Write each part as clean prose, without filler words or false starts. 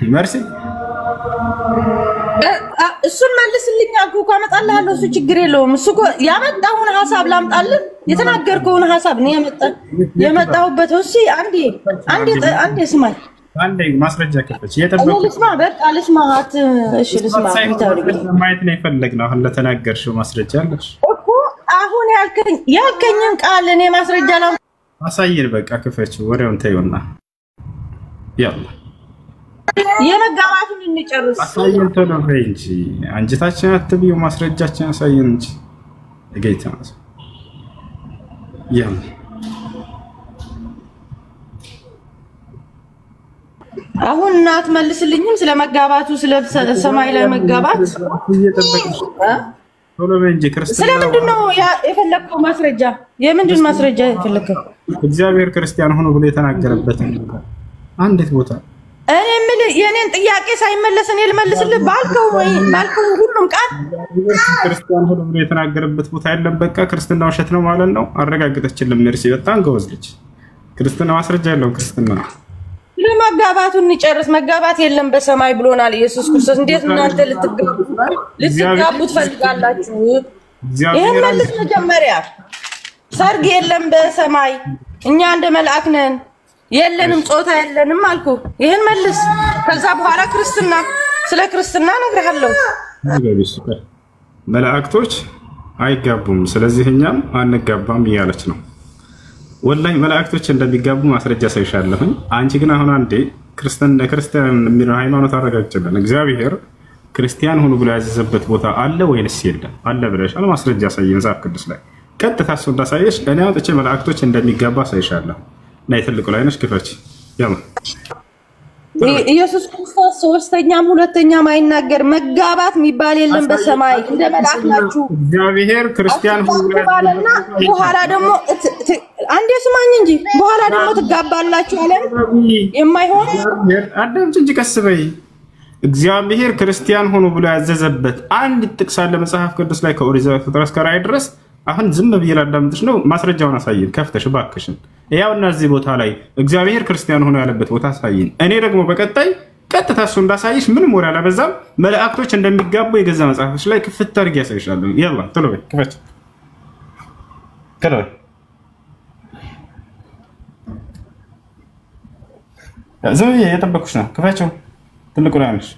مرسي እሱን መልስልኝ አልኩ እኮ አመጣልሃለሁ እሱ ችግር የለውም እሱ እኮ ያመጣውን ሐሳብ ላምጣልህ የተናገርከውን ሐሳብ ነው የመጣሁበት እሺ አንዴ ስማኝ አንዴ ማስረጃ ከፈች እየተበኩ ልስማ በቃ ልስማት እሺ ልስማ ማየት ነው የፈለግነው አሁን ለተናገርሽው ማስረጃ አለሽ እኮ አሁን ያልከኝን ቃል እኔ ማስረጃ ላም አሳይር በቃ ከፈች ወሬውን ተይውና ያላ የመጋባቱን እንጨርስ አሳይን ቶሎ በይ እንጂ አንጀታችን አትብዩ ማስረጃችን አሳይን እንጂ እገይታ ያላ አሁን እናት መልስልኝም ስለመጋባቱ ስለ ሰማይ ላይ መጋባት እየተጠበቅሽ ቶሎ በይ እንጂ ክርስቲያን ስለምንድነው የፈለከው ማስረጃ የምንድን ማስረጃ የፈለከው እግዚአብሔር ክርስቲያን ሆኖ ብሎ የተናገረበት አንዴት ቦታ እኔ ምን የኔን ጥያቄ ሳይመለስ እኔ ልመልስልህ ባልከው ሁሉም ቃል ክርስቲያን ሆኖ ብሎ የተናገረበት ቦታ የለም በቃ ክርስትና ውሸት ነው ማለት ነው አረጋግጠችልን መርሲ በጣም ጎበዝ ልጅ ክርስትና ማስረጃ ያለው ክርስትና ለመጋባቱን እንጨርስ መጋባት የለም በሰማይ ብሎናል ኢየሱስ ክርስቶስ እንዴት እናንተ ልትጋቡ ትፈልጋላችሁ ይሄን መልስ መጀመሪያ ሰርግ የለም በሰማይ እኛ እንደ መልአክ ነን የለንም ጾታ የለንም አልኩ ይሄን መልስ ከዛ በኋላ ክርስትና ስለ ክርስትና ነግርሃለሁ መላእክቶች አይጋቡም ስለዚህ እኛም አንጋባም እያለች ነው ወላሂ መላእክቶች እንደሚጋቡ ማስረጃ ሳይሻለሁኝ አንቺ ግን አሁን አንዴ ክርስቲያን የሚለው ሃይማኖት አረጋግጭልን እግዚአብሔር ክርስቲያን ሆኖ ብሎ ያዘዘበት ቦታ አለ ወይንስ የለም አለ ብለሻል ማስረጃ ሳይን መጽሐፍ ቅዱስ ላይ ቀጥታ እሱ እንዳሳየሽ እኔ አውጥቼ መላእክቶች እንደሚጋባ ሳይሻለሁ ናይ ትልቁ ላይ ነሽ ክፈች ያማ ኢየሱስ ክርስቶስ ሶስተኛም ሁለተኛም አይናገር መጋባት የሚባል የለም በሰማይ እንደ መልአክ ናችሁ እግዚአብሔር ክርስቲያን ሆኖ በኋላ ደግሞ አንዴ ስማኝ እንጂ በኋላ ደግሞ ትጋባላችሁ አለ የማይሆን አዳም እንጂ ቀስበይ እግዚአብሔር ክርስቲያን ሆኖ ብሎ ያዘዘበት አንድ ጥቅስ አለ መጽሐፍ ቅዱስ ላይ ከኦሪት ዘፍጥረት እስከ ራዕይ ድረስ አሁን ዝም ብዬ ላዳምጥሽ ነው ማስረጃውን አሳይን ከፍተሽ ባክሽን ያውና እዚህ ቦታ ላይ እግዚአብሔር ክርስቲያን ሆኖ ያለበት ቦታ አሳይን እኔ ደግሞ በቀጣይ ቀጥታ እሱ እንዳሳይሽ ምንም ወሬ አላበዛም መላእክቶች እንደሚጋቡ የገዛ መጽሐፎች ላይ ክፍት አድርጌ ያሳይሻለሁ ያላ ቶሎ በይ ክፈች ከላይ ዝም ብዬ እየጠበኩሽ ነው ክፈችው ትልቁ ላይ ነሽ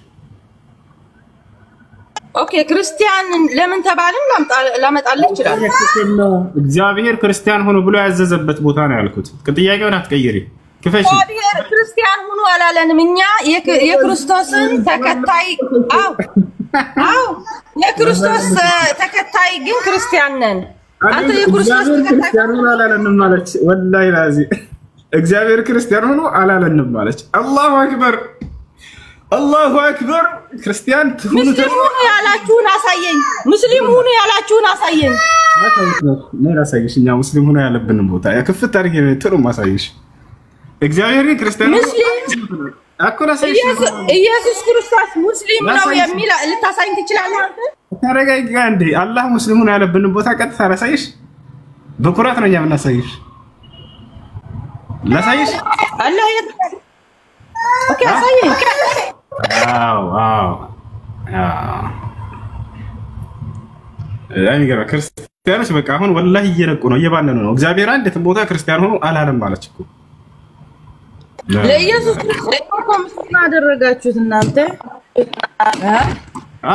ኦኬ ክርስቲያን ለምን ተባልን ላመጣልህ ይችላል እግዚአብሔር ክርስቲያን ሆኖ ብሎ ያዘዘበት ቦታ ነው ያልኩት ጥያቄውን አትቀይሪ ክፈሽ እግዚአብሔር ክርስቲያን ሆኖ አላለንም እኛ የክርስቶስን ተከታይ አው የክርስቶስ ተከታይ ግን ክርስቲያን ነን አንተ የክርስቶስ ተከታይ ሆኖ አላለንም ማለት ወላሂ ላዚ እግዚአብሔር ክርስቲያን ሆኖ አላለንም ማለት አላሁ አክበር الله أكبر كريستيان مسلمون ያላችሁን አሳየኝ ሙስሊሙን ያላችሁን አሳየኝ لا አሳይሽ እኛ ሙስሊሙን ያለብን ቦታ ያከፍት አድርጌ ጥሩ ማሳይሽ እግዚአብሔር ክርስቲያን አኮላ ሳይሽ ኢየሱስ ክርስቶስ ሙስሊም ነው የሚል ልታሳይኝ ትችላለህ አንተ ተረጋጋ እንዴ አላህ ሙስሊሙን ያለብን ቦታ ቀጥታ አሳይሽ በኩራት ነው የምናሳይሽ ላሳይሽ አላህ ኦኬ አሳየኝ ዋው يعني كده ክርስቲያኖች በቃ አሁን ወላሂ እየነቁ ነው እየባነኑ ነው እግዚአብሔር አንዲትም ቦታ ክርስቲያን ሆኖ አላለም ማለት እኮ ለኢየሱስ ክርስቶስ ምስጋና አደረጋችሁት እናንተ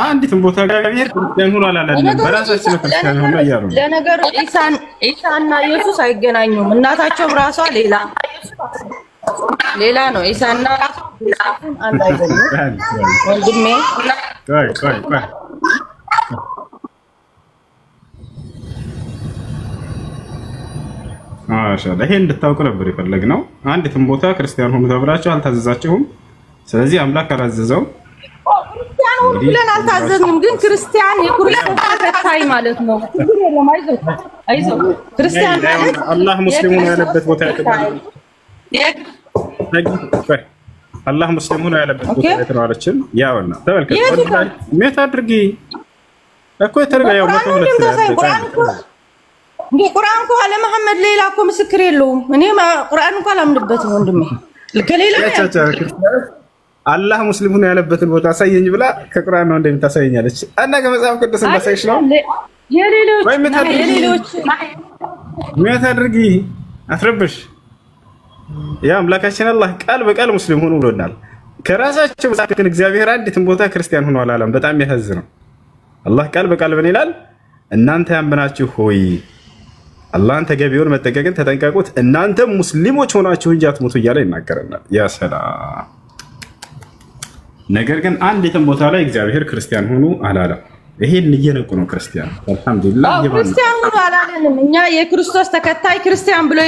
አንዲትም ቦታ እግዚአብሔር ክርስቲያን ሆኖ አላለም በራሳቸው ክርስቲያን ሆኖ ያያሩ ለነገሩ ኢሳና ኢየሱስ አይገናኙም እናታቸው ራሷ ሌላ ነው ኢሳና አንድ አይደለም ወንድሜ ቆይ ማሻአላ ይሄ እንድታውቁ ነበር የፈለግነው አንዲትም ቦታ ክርስቲያን ሆኖ ተብላችሁ አልታዘዛችሁም ስለዚህ አምላክ አላዘዘው ክርስቲያን ሆኖ ብለን አልታዘዝንም ግን ክርስቲያን የክርስቶስ ተከታይ ማለት ነው አይዞህ ክርስቲያን ማለት አላህ ሙስሊሙን ያለበት ቦታ ያከብራል الله مسلمون على بيت وتروالچن ያውና ተመልከቱ ሜት አድርጊ እኮ ተርጋ ያው ቁርአን እኮ አለ መሐመድ ሌላ እኮ ምስክር የለውም እኔ ቁርአን እንኳን አላምንበትም ወንድሜ ለከሌላ አላህ ሙስሊም ሆኖ ያለበትን ቦታ አሳየኝ ብላ ከቁርአን ነው እንደምታሳየኛለች እና ከመጽሐፍ ቅዱስ እንዳሳይሽ ነው የሌሎች ምታድርጊ አትረብሽ ያ አምላካችን አላህ ቃል በቃል ሙስሊም ሆኖ ብሎናል ከራሳቸው መጽሐፍ ግን እግዚአብሔር አንዲትም ቦታ ክርስቲያን ሆኖ አላለም በጣም ያሳዝነው አላህ ቃል በቃል ምን ይላል እናንተ ያመናችሁ ሆይ አላህን ተገቢውን መጠንቀቅን ተጠንቀቁት እናንተ ሙስሊሞች ሆናችሁ እንጂ አትሞቱ እያለ ይናገረናል ያ ሰላም ነገር ግን አንዲትም ቦታ ላይ እግዚአብሔር ክርስቲያን ሆኖ አላለም ይሄን እየነቁ ነው ክርስቲያን አልহামዱሊላህ ክርስቲያን ሆኖ አላለንም እኛ የክርስቶስ ተከታይ ክርስቲያን ብሎ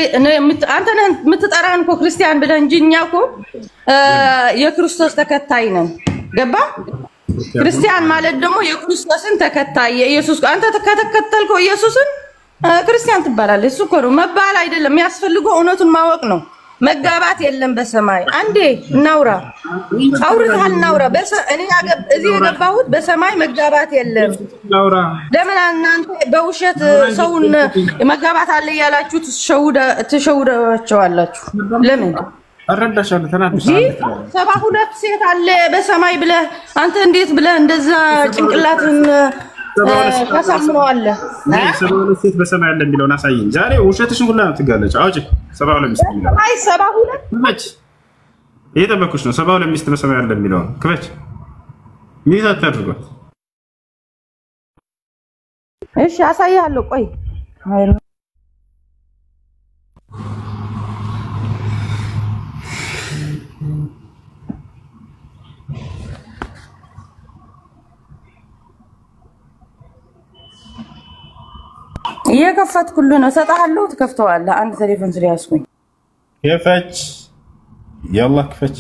አንተ ነህ የምትጠራን እኮ ክርስቲያን ብለህ እንጂ እኛ እኮ የክርስቶስ ተከታይ ነን ገባ ክርስቲያን ማለት ደግሞ የክርስቶስን ተከታይ የኢየሱስ አንተ ተከተልከው ኢየሱስን ክርስቲያን ትባላለህ እሱ እኮ ነው መባል አይደለም የሚያስፈልገው እውነቱን ማወቅ ነው መጋባት የለም በሰማይ አንዴ እናውራ አውርተሃል እናውራ እኔ እዚህ የገባሁት በሰማይ መጋባት የለም እናውራ ለምን እናንተ በውሸት ሰውን መጋባት አለ ያላችሁ ትሸውዳቸዋላችሁ ለምን አረዳሻለሁ ተናድሽ 72 ሴት አለ በሰማይ ብለህ አንተ እንዴት ብለህ እንደዛ ጭንቅላትን ታሳምነዋለህ ሰባሁለት ሴት በሰማይ አለ የሚለውን አሳየኝ ዛሬ ውሸትሽን ሁላ ነው ትጋለጭ አውጪ 72 ሚስት ይላል አይ 72 ክፈች እየጠበኩሽ ነው 72 ሚስት በሰማይ አለ የሚለውን ክፈች ሚዛ ታድርጓት እሺ አሳያለሁ ቆይ እየከፈትኩልህ ነው ሰጣለሁ ትከፍተዋለህ አንድ ቴሌፎን ስለያዝኩኝ ክፈች يلا ክፈች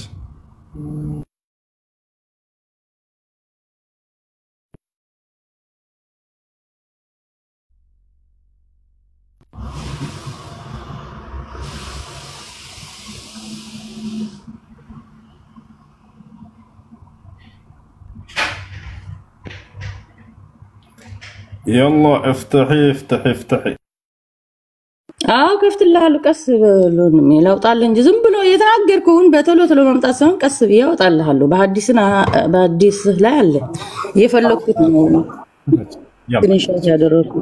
يلا افتحي كفت الله لقص بلون لوطال እንጂ ዝም ብሎ የተናገርከውን በቶሎ ቶሎ መምጣት ሳይሆን ቀስ ብዬ አወጣልሃለሁ በአዲስ ላይ አለ የፈለኩት ነው ግንሻት ያደረኩ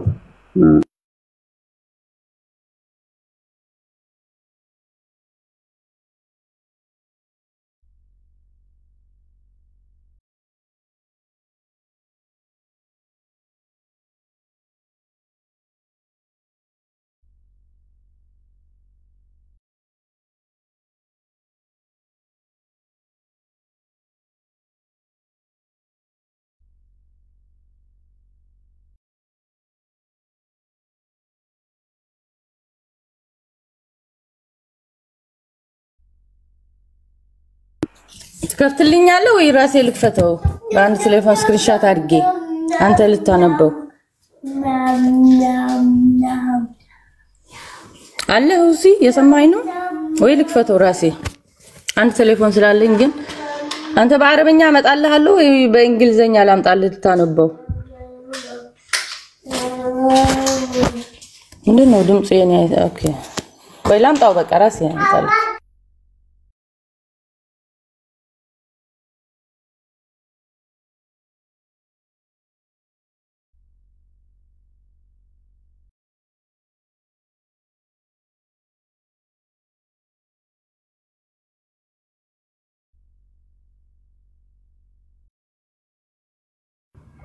ትከፍትልኛለህ ወይ ራሴ ልክፈተው በአንድ ቴሌፎን ስክሪንሻት አድርጌ አንተ ልታነበው አለሁ እዚህ የሰማኝ ነው ወይ ልክፈተው ራሴ አንድ ቴሌፎን ስላለኝ ግን አንተ በአረበኛ አመጣልሃለሁ ወይ በእንግሊዘኛ ላምጣልህ ልታነበው ምንድነው ድምጽ የኔ ኦኬ ወይ ላምጣው በቃ ራሴ ያምጣልህ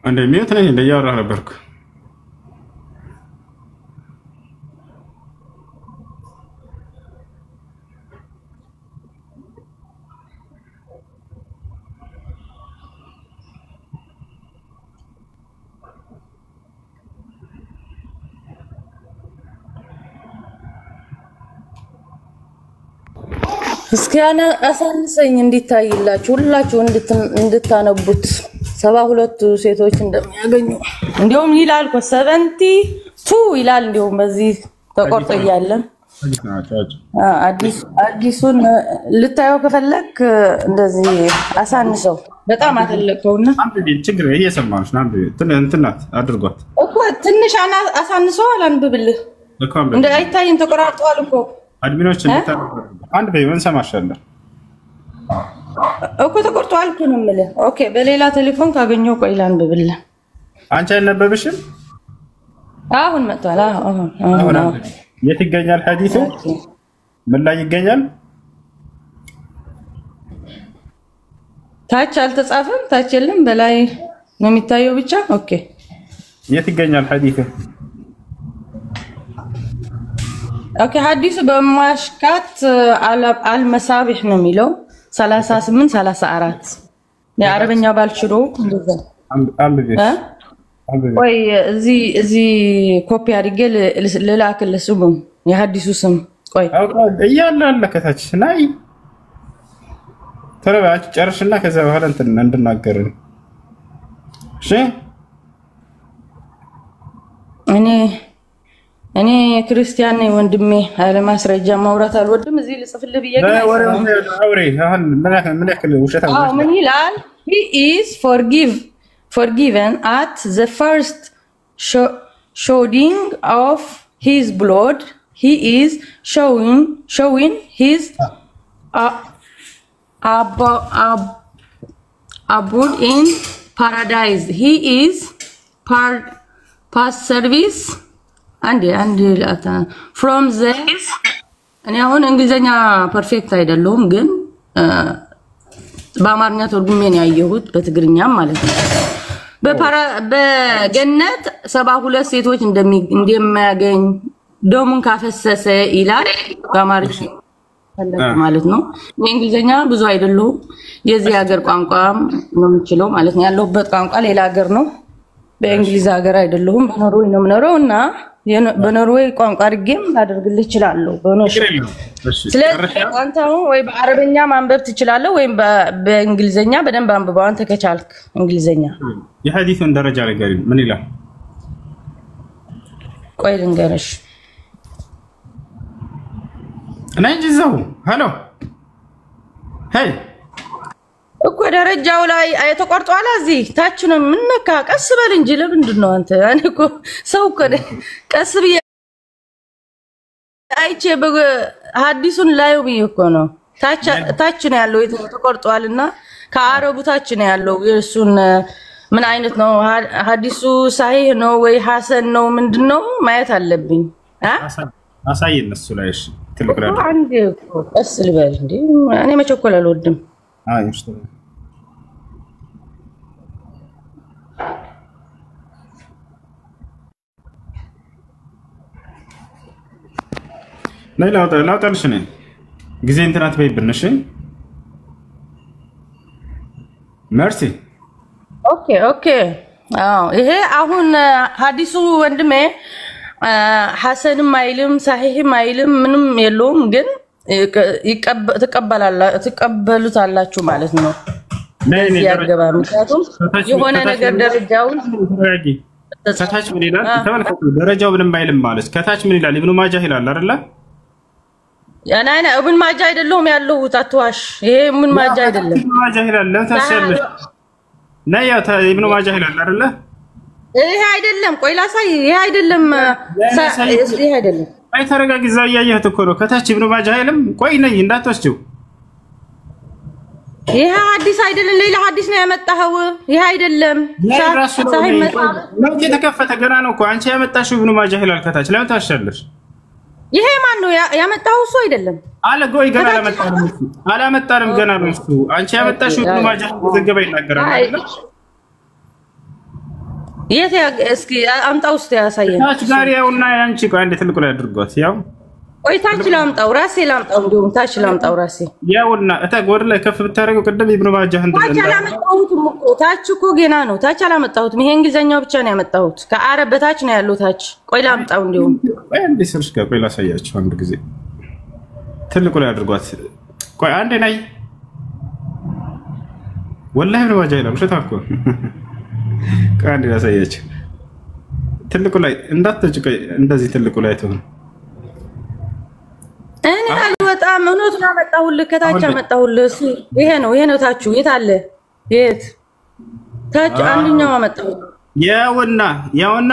አንዴ ሚውት ነኝ እንደያወራ ነበርኩ እስኪ አሳንሰኝ እንዲታይላችሁ ሁላችሁ እንድታነቡት 72 ሴቶች እንደሚያገኙ እንዲሁም ይላል እኮ 72 ይላል እንዲሁም በዚህ ተቆርጦ ይያለን አዲሱን ልታየው ከፈለክ እንደዚህ አሳንሰው በጣም አተለቀውና አንዴ ችግር እየሰማሽ ነው እንትናት አድርጓት እኮ ትንሽ አሳንሰው አላንብብልህ እንደ አይታይም ተቆራርጧል እኮ አድሚኖች እንድታደርጉ አንድ በይወን ሰማሻለሁ እኮ ተቆርጧል እኮ ነው የምልህ። ኦኬ በሌላ ቴሌፎን ካገኘው ቆይ ላንብብልህ። አንቺ አይነበብሽም? አሁን መጥቷል። አሁን የት ይገኛል ሐዲሱ? ምን ላይ ይገኛል? ታች አልተጻፈም። ታች የለም በላይ ነው የሚታየው ብቻ። ኦኬ የት ይገኛል ሐዲሱ? ኦኬ ሐዲሱ በማሽካት አልመሳቢህ ነው የሚለው 38 34 የአረበኛ ባልችሎ እንደዛ አንብቤ ወይ እዚ ኮፒ አድርጌ ልላክልህ ስሙን የሐዲሱ ስም ቆይ እያለ አለ ከታች ናይ ተረባች ጨርሽና ከዛ በኋላ እንድናገር እሺ እኔ ክርስቲያን ነኝ ወንድሜ አለ ማስረጃ ማውራት አልወድም እዚህ ልጽፍልህ ብዬ ግን አውሪ አሁን ምን ያክል ውሸት አለ ምን ይላል he is forgiven at the first shedding of his blood he is showing his abode in paradise he is past service and from this እኔ አሁን እንግሊዘኛ ፐርፌክት አይደለሁም ግን በአማርኛ ተርጉሜ ነው ያየሁት በትግርኛም ማለት ነው በገነት 72 ሴቶች እንደሚያገኝ ደሙን ካፈሰሰ ይላል በአማርኛ ማለት ነው እንግሊዘኛ ብዙ አይደለሁም የዚህ ሀገር ቋንቋ ነው የምችለው ማለት ነው ያለሁበት ቋንቋ ሌላ ሀገር ነው በእንግሊዝ ሀገር አይደለሁም በኖርዌይ ነው የምኖረውና በኖርዌይ ቋንቋ አድርጌም ላደርግልህ እችላለሁ ስለዚህ አንተ ወይ በአረበኛ ማንበብ ትችላለህ ወይ በእንግሊዘኛ በደንብ አንብበው አንተ ከቻልክ እንግሊዘኛ የሐዲሱን ደረጃ ነገር ምን ይላል ቆይ ልንገርሽ ናይጅዛው ሃሎ ሄይ እኮ ደረጃው ላይ ተቆርጧል እዚህ ታች ነው ምን ነካ ቀስ በል እንጂ ለምንድን ነው አንተ እኔ እኮ ሰው እኮ ቀስ ብዬ አይቼ ሐዲሱን ላይው ብዬ እኮ ነው ታች ነው ያለው ተቆርጧልና ከአረቡ ታች ነው ያለው የሱን ምን አይነት ነው ሐዲሱ ሳሂህ ነው ወይ ሐሰን ነው ምንድነው ማየት አለብኝ አሳየን እሱ ላይ እሺ ትልቁላል አንዴ ቀስ ልበል እንዴ እኔ መቸኮል አልወድም يشتغل لا تعرفني جزء انت ناتبي بالنشي ميرسي اوكي ይሄ አሁን ሐዲሱ ወንድሜ ሐሰን ማይልም صحيح ማይልም ምንም የለውም ግን ትቀበሉታላችሁ ማለት ነው ለዚህ ያገባ ምክንያቱም የሆነ ነገር ደረጃው ከታች ምን ይላል ተመልከቱ ደረጃው ምንም አይልም ማለት ከታች ምን ይላል ኢብኑ ማጃህ ይላል አይደለ ያና ኢብኑ ማጃህ አይደለም ያለው ታቷሽ ይሄ ምን ማጃህ አይደለም ኢብኑ ማጃህ ይላል ለታሰልሽ ነያ ኢብኑ ማጃህ ይላል አይደለ ይሄ አይደለም ቆይ ላሳይ ይሄ አይደለም ይሄ አይደለም አይ ተረጋጊ እዛ እያየህት እኮ ነው ከታች ኢብኑ ማጃህ አይልም ቆይ ነኝ እንዳትወስጂው ይሄ ሐዲስ አይደለም ሌላ ሐዲስ ነው ያመጣኸው ይሄ አይደለም ሳይ ነው የተከፈተ ገና ነው እኮ አንቺ ያመጣሽው ኢብኑ ማጃህ ይላል ከታች ለምን ታሻለሽ ይሄ ማን ነው ያመጣው እሱ አይደለም አለ ጎይ ገና አላመጣንም ገና ነው እሱ አንቺ ያመጣሽው ኢብኑ ማጃህ ዘገባ ይናገራል አይደል የት እስኪ አምጣው እስቲ ያሳየን ታች ጋር ያውና ያንቺ ቆይ አንዴ ትልቁ ላይ አድርጓት ያው ቆይ ታች ላምጣው ራሴ ላምጣው እንደውም ታች ላምጣው ራሴ ያውና እታ ጎር ላይ ከፍ ብታረገው ቅድም ኢብኑ ማጃህ ታች አላመጣሁትም እኮ ታች እኮ ገና ነው ታች አላመጣሁትም ይሄ እንግሊዘኛው ብቻ ነው ያመጣሁት ከአረብ በታች ነው ያለው ታች ቆይ ላምጣው እንደውም ቆይ አንዴ ሰርሽ ቆይ ላሳያችሁ አንድ ጊዜ ትልቁ ላይ አድርጓት ቆይ አንዴ ናይ ወላሂ ኢብኑ ማጃህ ነው ሸታኮ ካንዲ ላሳያችሁ ትልቁ ላይ እንዳትጭቀ እንደዚህ ትልቁ ላይ ተሆነ እኔ አልወጣም እውነቱን አመጣሁልህ ከታች አመጣሁልህ ይሄ ነው ታቹ የት አለ የት ታች አንደኛው አመጣሁልህ ያውና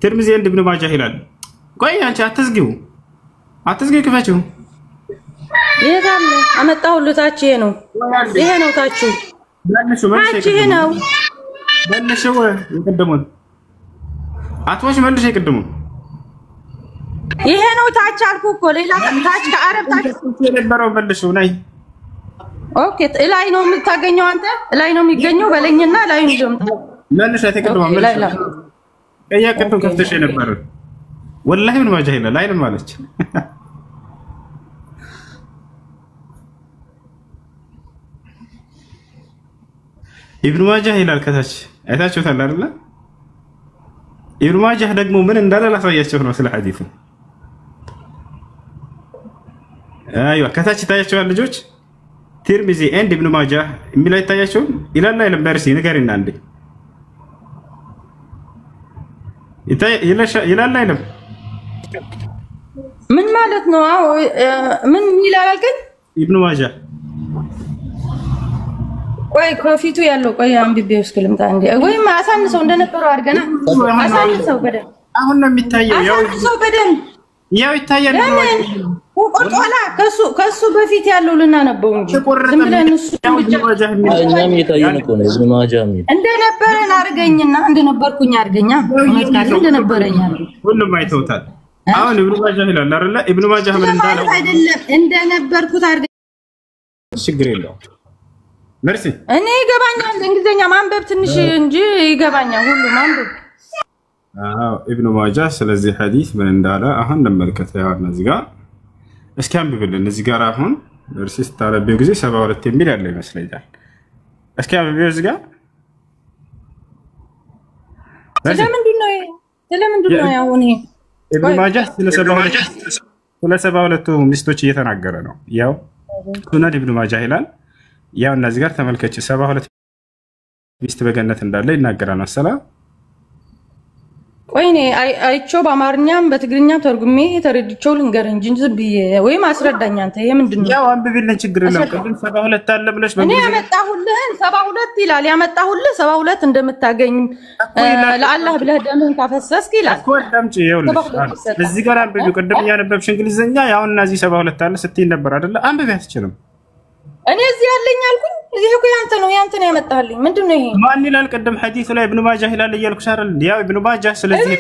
ትርሚዚ ኢብኑ ማጃህ ይላል ቆይ አንቺ አትዝጊው ክፈችው የታለ አመጣሁልህ ታች ይሄ ነው ታቹ ታች ይሄ ነው መልሽው የቀደሙን አትዋሽ መልሽ የቀደሙን ይሄ ነው ታች አልኩህ እኮ ሌላ ታች ከአረብ ታች የነበረው መልሽው ነይ ኦኬ ላይ ነው የምታገኘው አንተ ላይ ነው የሚገኘው በለኝና ላይ ነው ደምጣ መልሽ የተቀደመው መልሽ ቀደም ከፍተሽ ነበር ወላሂ ምን ማጃ ይላል ላይ ነው ማለች ኢብኑ ማጃህ ይላል ከታች አይታችሁታል አይደል ኢብኑ ማጃህ ደግሞ ምን እንዳለ ላሳያችሁ ነው ስለ ሐዲሱ አይዋ ከታች ታያችኋል ልጆች ትርሚዚ ኤንድ ኢብኑ ማጃህ የሚል አይታያችሁም ይላል አይደል በርሲ ንገሪና አንዴ ይላል አይደል ምን ማለት ነው አው ምን ይላል ግን ኢብኑ ማጃህ ቆይ ኮፊቱ ያለው ቆይ አንብቤው እስክልምታ እንዴ ወይም አሳንሰው እንደነበረው አድርገና አሳንሰው በደም አሁን ነው የሚታየው አሳንሰው በደም ያው ይታያል ቆርጦላ ከሱ በፊት ያለው ልናነበው እንጂ ዝም ብለን እሱ እኛም የታየን እኮ ነው ኢብኑ ማጃህ እንደነበረን አድርገኝና እንደነበርኩኝ አድርገኛ እውነት ካለ እንደነበረኝ ሁሉም አይተውታል አሁን ኢብኑ ማጃህ ይላል አይደል ኢብኑ ማጃህ ምን እንዳለው አይደለም እንደነበርኩት አድርገኝ ችግር የለውም መርሲ እኔ ይገባኛል እንግሊዘኛ ማንበብ ትንሽ እንጂ ይገባኛል ሁሉ ማንበብ ኢብኑ ማጃህ ስለዚህ ሐዲስ ምን እንዳለ አሁን ለመልከት ያውና እዚህ ጋር እስኪ አንብብልን እዚህ ጋር አሁን መርሲ ስታረቢው ጊዜ 72 የሚል ያለ ይመስለኛል እስኪ አንብቢው እዚህ ጋር ስለምንድን ነው ያሁን ይሄ ኢብኑ ማጃህ ስለ 72 ሚስቶች እየተናገረ ነው ያው ሱነን ኢብኑ ማጃህ ይላል ያው እነዚህ ጋር ተመልከች 72 ሚስት በገነት እንዳለ ይናገራል መሰላ ቆይኔ አይቾ በአማርኛም በትግርኛም ተርጉሜ ተረድቼው ልንገር እንጂ ዝም ብዬ ወይም አስረዳኝ አንተ ይሄ ምንድነው ያው አንብቢልን ችግር የለም ቅድም 72 አለ ብለሽ እኔ ያመጣሁልህን 72 ይላል ያመጣሁልህ 72 እንደምታገኝ ለአላህ ብለህ ደምህን ካፈሰስክ ይላል እኮ ደምጪ ይኸውልሽ እዚህ ጋር አንብቢው ቅድም ያነበብሽ እንግሊዘኛ ያው እነዚህ 72 አለ ስትይ ነበር አይደለ አንብቢ አትችልም እኔ እዚህ ያለኝ አልኩኝ ይሄ እኮ ያንተ ነው ያመጣልኝ ምንድነው ይሄ ማን ይላል ቀደም ሐዲሱ ላይ ኢብኑ ማጃህ ይላል እያልኩሽ አይደል ያው ኢብኑ ማጃህ ስለዚህ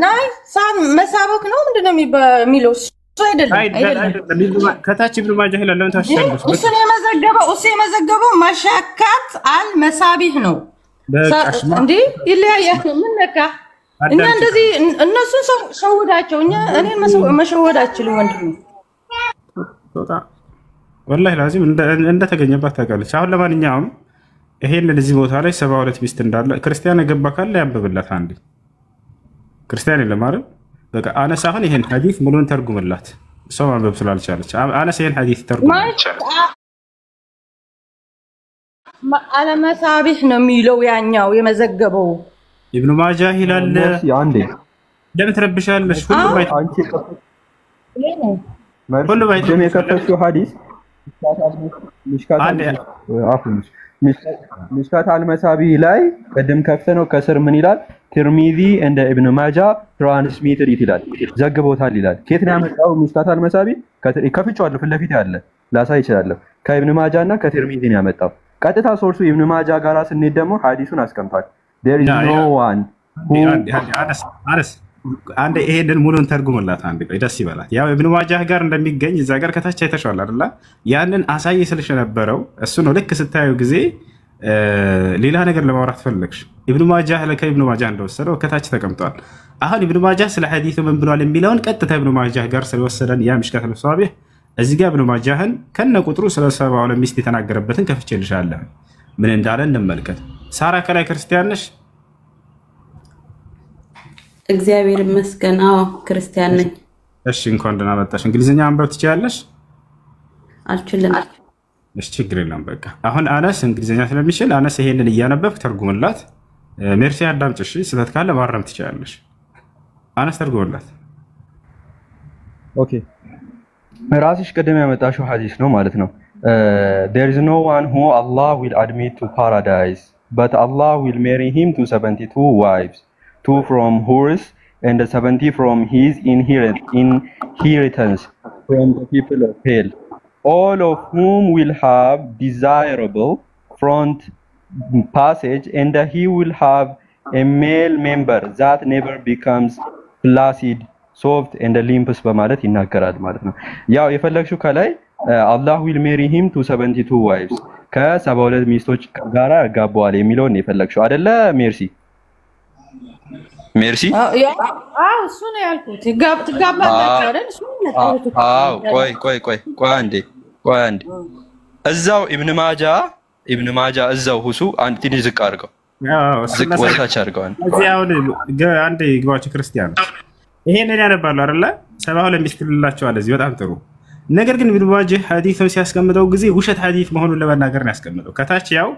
ናይ ሳን መሳበክ ነው ምንድነው የሚለው እሱ አይደለም ከታች ኢብኑ ማጃህ ይላል ለምን ታሽሻለሽ እሱ የመዘገበው መሻካት አል መሳቢህ ነው እንዴ ይለያያል ምን ነካ እኛ እንደዚህ እነሱን ሸውዳቸው እኔን መሸወድ አችልም ወንድም ወላሂ ላዚም እንደተገኘባት ታውቃለች አሁን ለማንኛውም ይሄን ለዚህ ቦታ ላይ 72 ሚስት እንዳለ ክርስቲያን የገባ ካለ ያንብብላት አንዴ ክርስቲያን የለም አይደል በቃ አነስ አሁን ይሄን ሐዲስ ሙሉን ተርጉምላት ሰው ማንበብ ስላልቻለች አነስ ይሄን ሐዲስ ተርጉምላት አለ መሳቢህ ነው የሚለው ያኛው የመዘገበው ኢብኑ ማጃህ ይላል አንዴ ለምን ትረብሻለሽ ሁሉ ባይት የከፈተው ሐዲስ ሚሽካት አልመሳቢ ላይ ቀደም ከፍተነው ከስር ምን ይላል ትርሚዚ እንደ ኢብኑ ማጃህ ትራንስሚትድ ይላል ዘግቦታል ይላል ከየት ነው ያመጣው ሚሽካት አልመሳቢ ከፍቼዋለሁ ፊት ለፊት ያለ ላሳይ ይችላል ከኢብኑ ማጃህ እና ከትርሚዚ ነው ያመጣው ቀጥታ ሶርሱ ኢብኑ ማጃህ ጋራ ስንሄድ ደግሞ ሐዲሱን አስቀምጧል there is no one አነስ አንዴ ይሄንን ሙሉን ተርጉምላት አንዴ ደስ ይበላት ያው ኢብኑ ማጃህ ጋር እንደሚገኝ እዛ ጋር ከታች አይተሻል አይደል ያንን አሳይ ስልሽ ነበረው እሱ ነው ልክ ስታዩ ጊዜ ሌላ ነገር ለማውራት ፈለግሽ ኢብኑ ማጃህ ለከኢብኑ ማጃህ እንደወሰደው ከታች ተቀምጧል አሁን ኢብኑ ማጃህ ስለ ሐዲሱ ምን ብሏል የሚለውን ቀጥታ ኢብኑ ማጃህ ጋር ስለወሰደን ያ ምሽካት ለሷቢህ እዚህ ጋር ኢብኑ ማጃህን ከነ ቁጥሩ ስለ 72 ሚስት የተናገረበትን ከፍቼልሻለሁ ምን እንዳለ እንመልከት ሳራ ከላይ ክርስቲያን ነሽ እግዚአብሔር ይመስገን አዎ ክርስቲያን ነኝ እሺ እንኳን ደህና መጣሽ እንግሊዘኛ ማንበብ ትችያለሽ አልችልም እሺ ችግር የለም በቃ አሁን አነስ እንግሊዘኛ ስለሚችል አነስ ይሄንን እያነበብክ ተርጉምላት ሜርሲ አዳምጪ እሺ ስህተት ካለ ማረም ትችያለሽ አነስ ተርጉምላት ኦኬ ራስሽ ቀደም ያመጣሽው ሐዲስ ነው ማለት ነው there is no one who Allah will admit to paradise but Allah will marry him to 72 wives 2 from hers and 70 from his inheritance from the people of hell, all of whom will have desirable front passage, and he will have a male member that never becomes flaccid, soft and limps በማለት ይናገራል ማለት ነው። ያው የፈለግሽው ከላይ Allah will marry him to 72 wives ከ72 ሚስቶች ጋር ያጋባዋል የሚለውን የፈለግሽው አይደለ? ሜርሲ እሱ ነው ያልኩት። ትጋባላችሁ አይደል? እሱ ነው። ቆይ አንዴ እዛው ኢብኑ ማጃ እዛው ሁሱ አንድ ትንሽ ዝቅ አድርገው ዝቅ ወታች አድርገው አንዴ ግባችሁ ክርስቲያኖች ይሄንን ያነባሉ አይደለ? 72 ሚስት ልላቸዋል እዚህ በጣም ጥሩ። ነገር ግን ኢብኑ ማጃህ ሐዲሱን ሲያስቀምጠው ጊዜ ውሸት ሐዲስ መሆኑን ለመናገር ነው ያስቀምጠው። ከታች ያው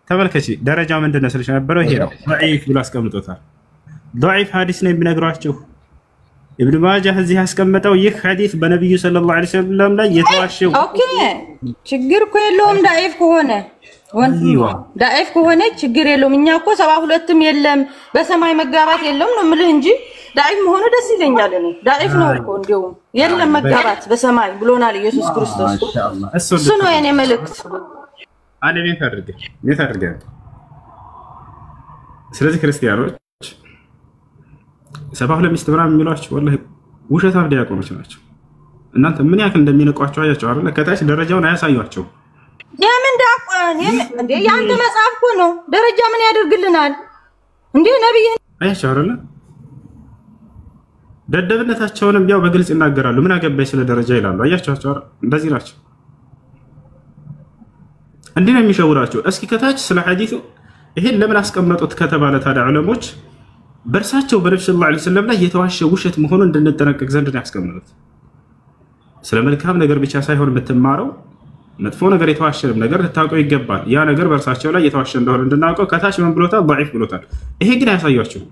ተመልከቺ ደረጃው ምንድነው ስለሽ ነበረው ይሄ ነው ضعيف ብሎ አስቀምጦታል። ضعيف ሐዲስ ነው የሚነግራችሁ። ኢብኑ ማጃህ እዚህ ያስቀምጠው ይህ ሐዲስ በነብዩ ሰለላሁ ዐለይሂ ወሰለም ላይ የተዋሸው። ኦኬ ችግር እኮ የለውም ዳኢፍ ከሆነ ዳኢፍ ከሆነ ችግር የለውም። እኛ እኮ 72ም የለም በሰማይ መጋባት የለም ነው የምልህ እንጂ ዳኢፍ መሆኑ ደስ ይለኛል። እኔ ዳኢፍ ነው እኮ እንደውም የለም መጋባት በሰማይ ብሎናል ኢየሱስ ክርስቶስ። እሱ ነው የኔ መልእክት። አንዴ ቤት አድርገ ስለዚህ ክርስቲያኖች 72 ሚስት ምናምን የሚሏቸው ወላሂ ውሸታም ዲያቆኖች ናቸው። እናንተ ምን ያክል እንደሚነቋቸው አያቸው አይደል? ከታች ደረጃውን አያሳዩአቸው። የምን ዲያቆን እንዴ? ያንተ መጽሐፍ እኮ ነው። ደረጃ ምን ያደርግልናል እንዴ? ነብይ አያቸው አይደል? ደደብነታቸውንም ያው በግልጽ ይናገራሉ። ምን አገባኝ ስለ ደረጃ ይላሉ። አያቸው አይደል? እንደዚህ ናቸው። እንዴ ነው የሚሸውራቸው። እስኪ ከታች ስለ ሐዲሱ ይሄን ለምን አስቀመጡት ከተባለ ታዲያ ዑለሞች በእርሳቸው በነብዩ ሰለላሁ ዐለይሂ ወሰለም ላይ የተዋሸ ውሸት መሆኑን እንድንጠነቀቅ ዘንድ ነው ያስቀመጡት። ስለ መልካም ነገር ብቻ ሳይሆን የምትማረው መጥፎ ነገር የተዋሸንም ነገር ልታውቀው ይገባል። ያ ነገር በእርሳቸው ላይ የተዋሸ እንደሆነ እንድናውቀው ከታች ምን ብሎታል? ضعيف ብሎታል። ይሄ ግን አያሳያችሁ።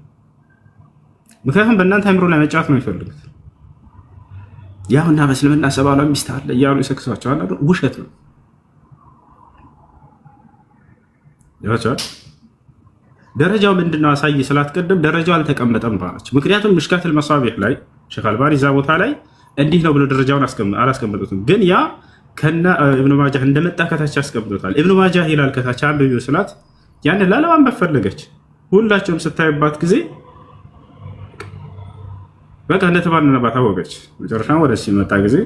ምክንያቱም በእናንተ አእምሮ ላይ መጫወት ነው የሚፈልጉት። ያውና በእስልምና 72 ሚስት አለ እያሉ ይሰክሷቸዋል። ውሸት ነው ይወጣል። ደረጃው ምንድነው? አሳይ ስላትቀደም ደረጃው አልተቀመጠም ባለች። ምክንያቱም ምሽካተል መሳቢህ ላይ ሼኽ አልባኒ እዛ ቦታ ላይ እንዲህ ነው ብሎ ደረጃውን አላስቀመጡትም። ግን ያ ከነ ኢብኑ ማጃህ እንደመጣ ከታች ያስቀምጡታል። ኢብኑ ማጃህ ይላል ከታች አንብዩ ስላት ያን ላለማንበብ ፈለገች። ሁላቸውም ስታይባት ጊዜ በቃ እንደተባለና ታወቀች። መጨረሻው ወደ ሲመጣ ጊዜ